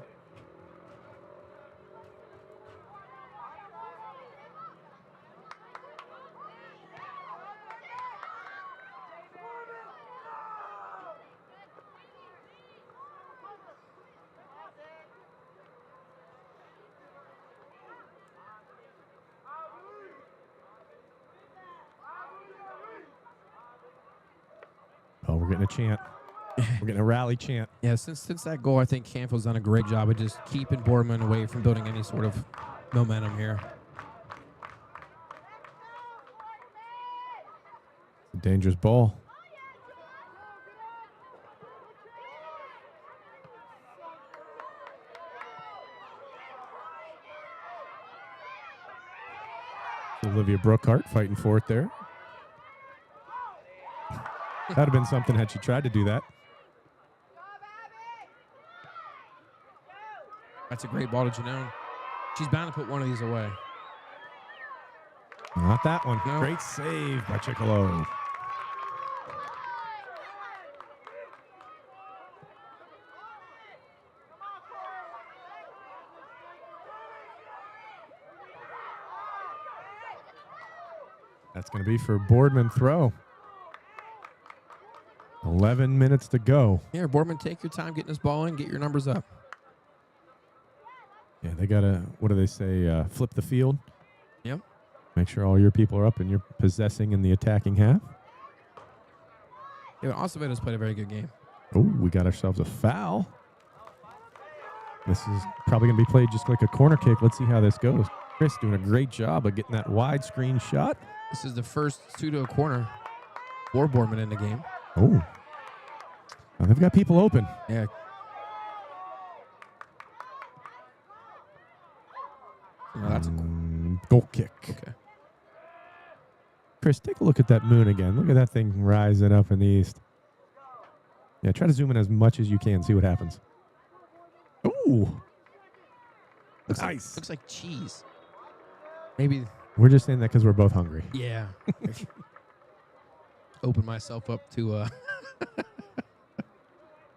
Oh, we're getting a chant. We're getting a rally chant. Yeah, since that goal, I think Canfield's done a great job of just keeping Boardman away from building any sort of momentum here. A dangerous ball. Olivia Brookhart fighting for it there. That'd have been something had she tried to do that. That's a great ball to Janone. She's bound to put one of these away. Not that one. No. Great save by Chickalo. That's going to be for Boardman throw. 11 minutes to go. Yeah, Boardman, take your time getting this ball in, get your numbers up. Yeah, they got to, what do they say, flip the field? Yep. Make sure all your people are up and you're possessing in the attacking half. Yeah, Acevedo's played a very good game. Oh, we got ourselves a foul. This is probably going to be played just like a corner kick. Let's see how this goes. Chris doing a great job of getting that wide screen shot. This is the first pseudo-corner for Boardman in the game. Oh. Well, they've got people open. Yeah. No, that's a goal kick. Okay. Chris, take a look at that moon again. Look at that thing rising up in the east. Yeah, try to zoom in as much as you can. See what happens. Ooh. Nice. Looks like cheese. Maybe. We're just saying that because we're both hungry. Yeah. Open myself up to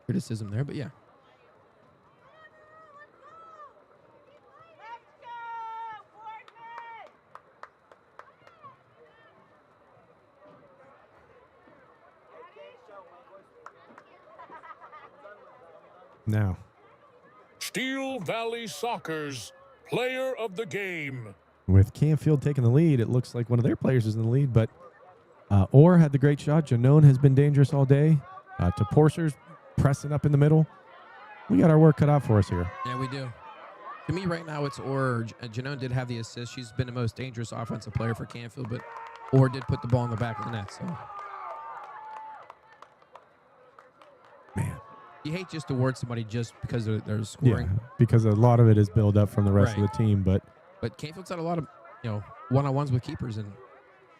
criticism there, but yeah. Now. Steel Valley Soccer's player of the game. With Canfield taking the lead, it looks like one of their players is in the lead, but Orr had the great shot. Janone has been dangerous all day. To Porcer's pressing up in the middle. We got our work cut out for us here. Yeah, we do. To me, right now, it's Orr. Janone did have the assist. She's been the most dangerous offensive player for Canfield, but Orr did put the ball in the back of the net. So, man, you hate just to award somebody just because they're scoring. Yeah, because a lot of it is built up from the rest of the team, but Canfield's had a lot of one-on-ones with keepers and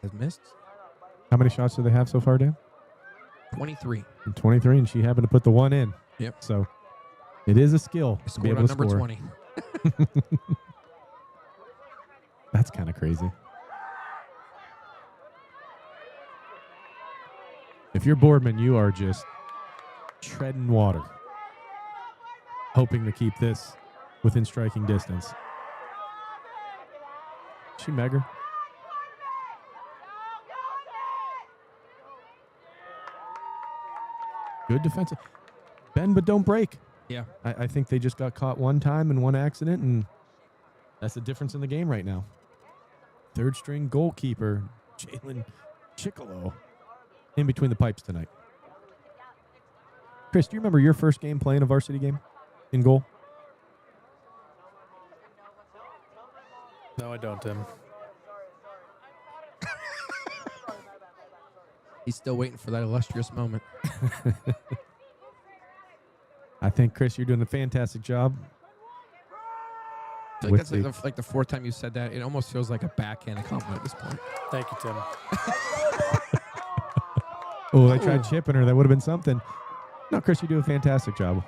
has missed. How many shots do they have so far, Dan? 23. 23, and she happened to put the one in. Yep. So it is a skill to be Scored able on to number score. 20. That's kind of crazy. If you're Boardman, you are just treading water, hoping to keep this within striking distance. She Megger. Good defensive. Bend but don't break. Yeah. I think they just got caught one time in one accident, and that's the difference in the game right now. Third string goalkeeper, Jalen Chickalo, in between the pipes tonight. Chris, do you remember your first game playing a varsity game in goal? No, I don't, Tim. He's still waiting for that illustrious moment. I think, Chris, you're doing a fantastic job. I feel like that's like the fourth time you said that. It almost feels like a backhand compliment at this point. Thank you, Tim. Oh, they tried chipping her. That would have been something. No, Chris, you do a fantastic job.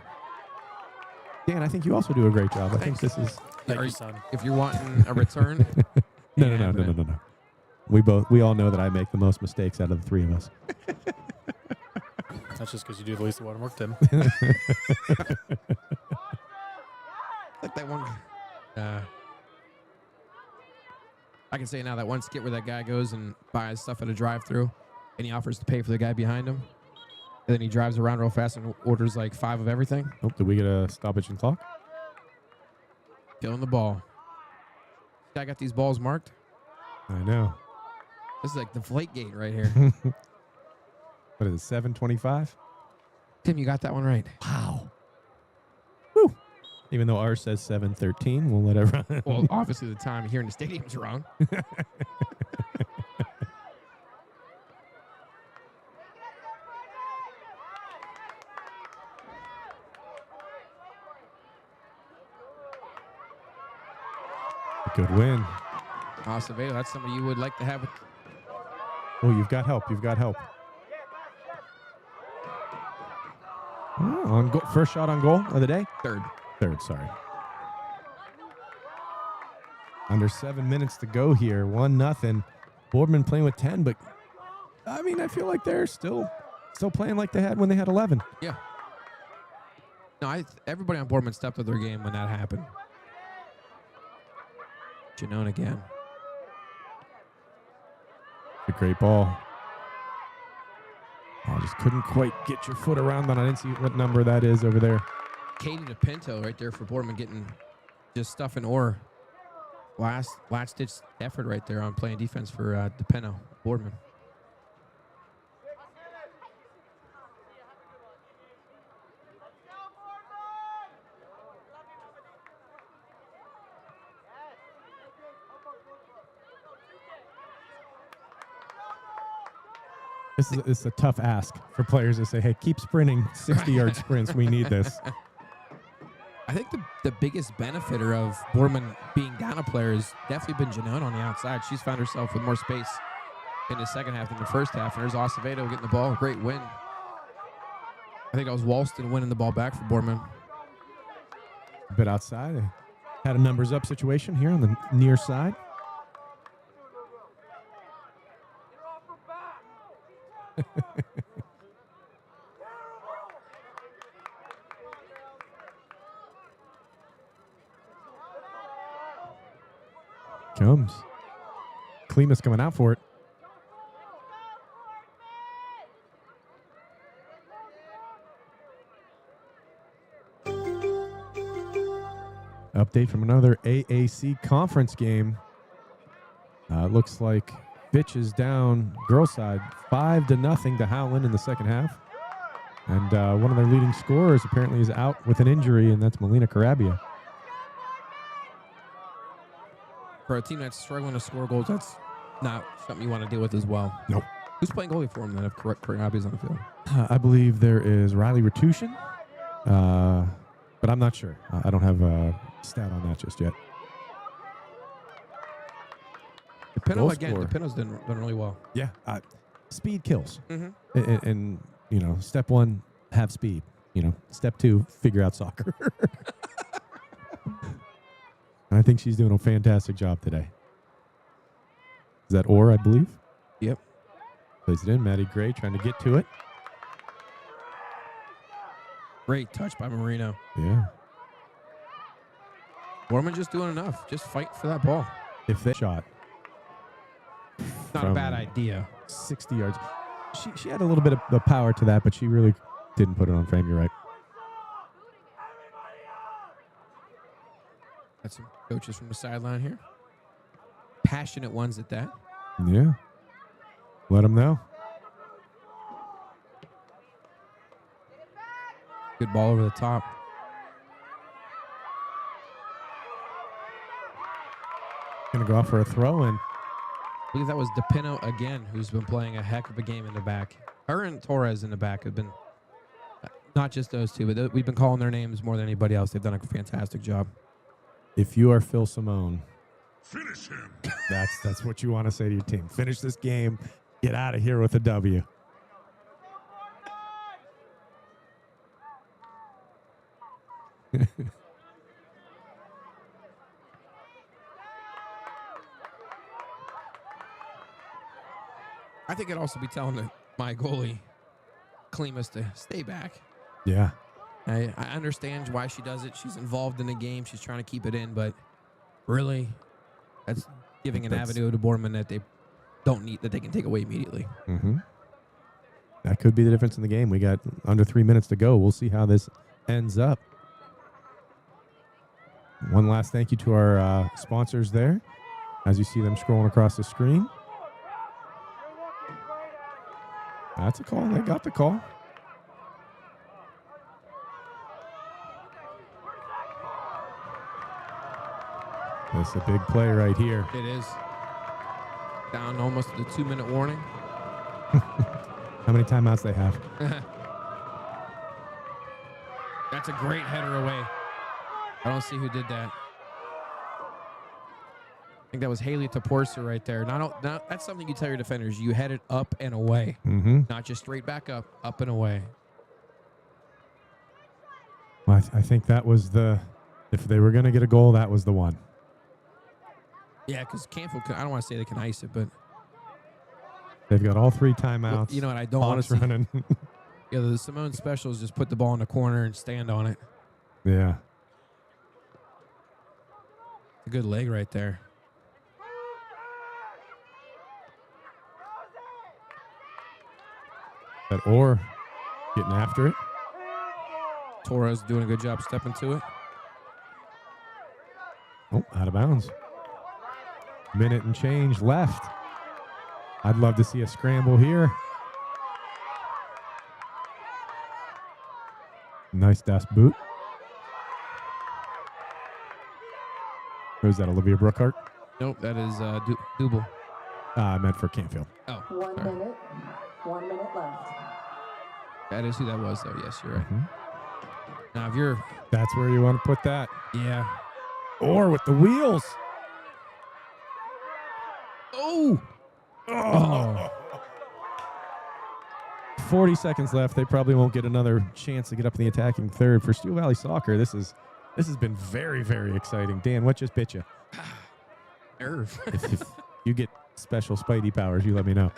Dan, I think you also do a great job. I think this is... Thank you, son. If you're wanting a return... No. We all know that I make the most mistakes out of the three of us. That's just because you do the least of work, Tim. Like that one... I can say now that one skit where that guy goes and buys stuff at a drive-thru and he offers to pay for the guy behind him. And then he drives around real fast and orders like 5 of everything. Oh, did we get a stoppage and clock? Killing the ball. Guy got these balls marked. I know. This is like the Deflate Gate right here. What is it, 7:25? Tim, you got that one right. Wow. Woo. Even though ours says 7:13, we'll let it run. Well, obviously the time here in the stadium's wrong. Good win. Acevedo, that's somebody you would like to have. Oh, you've got help. You've got help. On goal, first shot on goal of the day? Third, sorry. Under 7 minutes to go here. 1-0. Boardman playing with 10, but I mean, I feel like they're still playing like they had when they had 11. Yeah. No, everybody on Boardman stepped up their game when that happened. Janone again. A great ball. I just couldn't quite get your foot around that. I didn't see what number that is over there. Katie DePinto right there for Boardman getting just stuff in ore. Last ditch effort right there on playing defense for DePinto, Boardman. This is a tough ask for players to say, hey, keep sprinting 60-yard sprints. We need this. I think the biggest benefiter of Boardman being down a player has definitely been Janone on the outside. She's found herself with more space in the second half than the first half. And there's Acevedo getting the ball. Great win. I think I was Walston winning the ball back for Boardman. A bit outside. They had a numbers up situation here on the near side. Comes. Klima's coming out for it. Update from another AAC conference game. Looks like Fitch is down girls' side 5-0 to Howland in the second half. And one of their leading scorers apparently is out with an injury, and that's Melina Carabia. For a team that's struggling to score goals, that's not something you want to deal with as well. Nope. Who's playing goalie for them then if Carabia's on the field? I believe there is Riley Ratushin, but I'm not sure. I don't have a stat on that just yet. DePinto again. DePinto's done really well. Yeah. Speed kills. Mm-hmm. And, you know, step one, have speed. You know, step two, figure out soccer. And I think she's doing a fantastic job today. Is that Orr, I believe? Yep. Plays it in. Maddie Gray trying to get to it. Great touch by Marino. Yeah. Boardman just doing enough. Just fight for that ball. If they shot. Not a bad idea. 60 yards. She had a little bit of the power to that, but she really didn't put it on frame. You're right. Got some coaches from the sideline here. Passionate ones at that. Yeah. Let them know. Good ball over the top. Going to go off for a throw in. I believe that was DePinto again, who's been playing a heck of a game in the back. Her and Torres in the back have been, not just those two, but we've been calling their names more than anybody else. They've done a fantastic job. If you are Phil Simone, finish him. That's what you want to say to your team. Finish this game. Get out of here with a W. I think it'd also be telling my goalie, Klimas, to stay back. Yeah. I understand why she does it. She's involved in the game. She's trying to keep it in, but really, that's giving an avenue to Boardman that they don't need, that they can take away immediately. Mm-hmm. That could be the difference in the game. We got under 3 minutes to go. We'll see how this ends up. One last thank you to our sponsors there, as you see them scrolling across the screen. That's a call. They got the call. That's a big play right here. It is. Down almost to the 2-minute warning. How many timeouts they have? That's a great header away. I don't see who did that. I think that was Haley Taporsa right there. Not, that's something you tell your defenders. You head it up and away. Not just straight back up and away. Well, I think that was if they were going to get a goal, that was the one. Yeah, because Canfield, I don't want to say they can ice it, but they've got all 3 timeouts. Well, you know what? I don't want to see. Running. Yeah, the Simone specials just put the ball in the corner and stand on it. Yeah. A good leg right there. That Orr getting after it. Torres doing a good job stepping to it. Oh, out of bounds. Minute and change left. I'd love to see a scramble here. Nice Das boot. Who's that, Olivia Brookhart? Nope, that is Double. I meant for Canfield. Oh, 1 sorry. minute. 1 minute left. That is who that was, though. Yes, you're right. Now, if you're... That's where you want to put that. Yeah. Or with the wheels. Oh! Oh! 40 seconds left. They probably won't get another chance to get up in the attacking third. For Steel Valley Soccer, this has been very, very exciting. Dan, what just bit you? Nerve. If you get special Spidey powers, you let me know.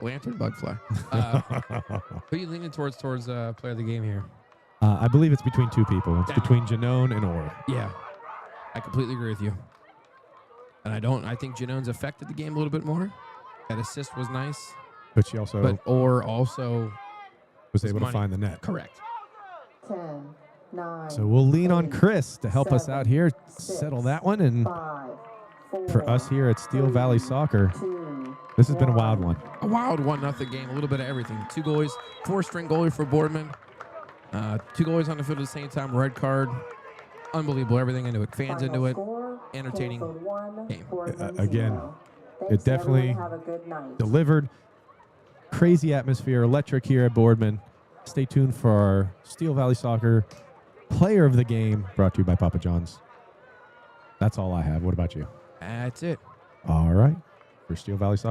Lantern bug fly. Who are you leaning towards player of the game here? I believe it's between 2 people. It's between Janone and Orr. Yeah. I completely agree with you. And I think Janone's affected the game a little bit more. That assist was nice. But she also... But Orr also... was able to find the net. Correct. 10, 9. So we'll lean on Chris to help us out here, settle that one. And 5, 4, for us here at Steel Valley Soccer, 2, this has been a wild one. A wild 1-0 game. A little bit of everything. 2 goalies. 4-string goalie for Boardman. 2 goalies on the field at the same time. Red card. Unbelievable. Everything into it. Fans into it. Entertaining game. Again, it definitely delivered. Crazy atmosphere. Electric here at Boardman. Stay tuned for our Steel Valley Soccer Player of the Game, brought to you by Papa John's. That's all I have. What about you? That's it. All right. For Steel Valley Soccer.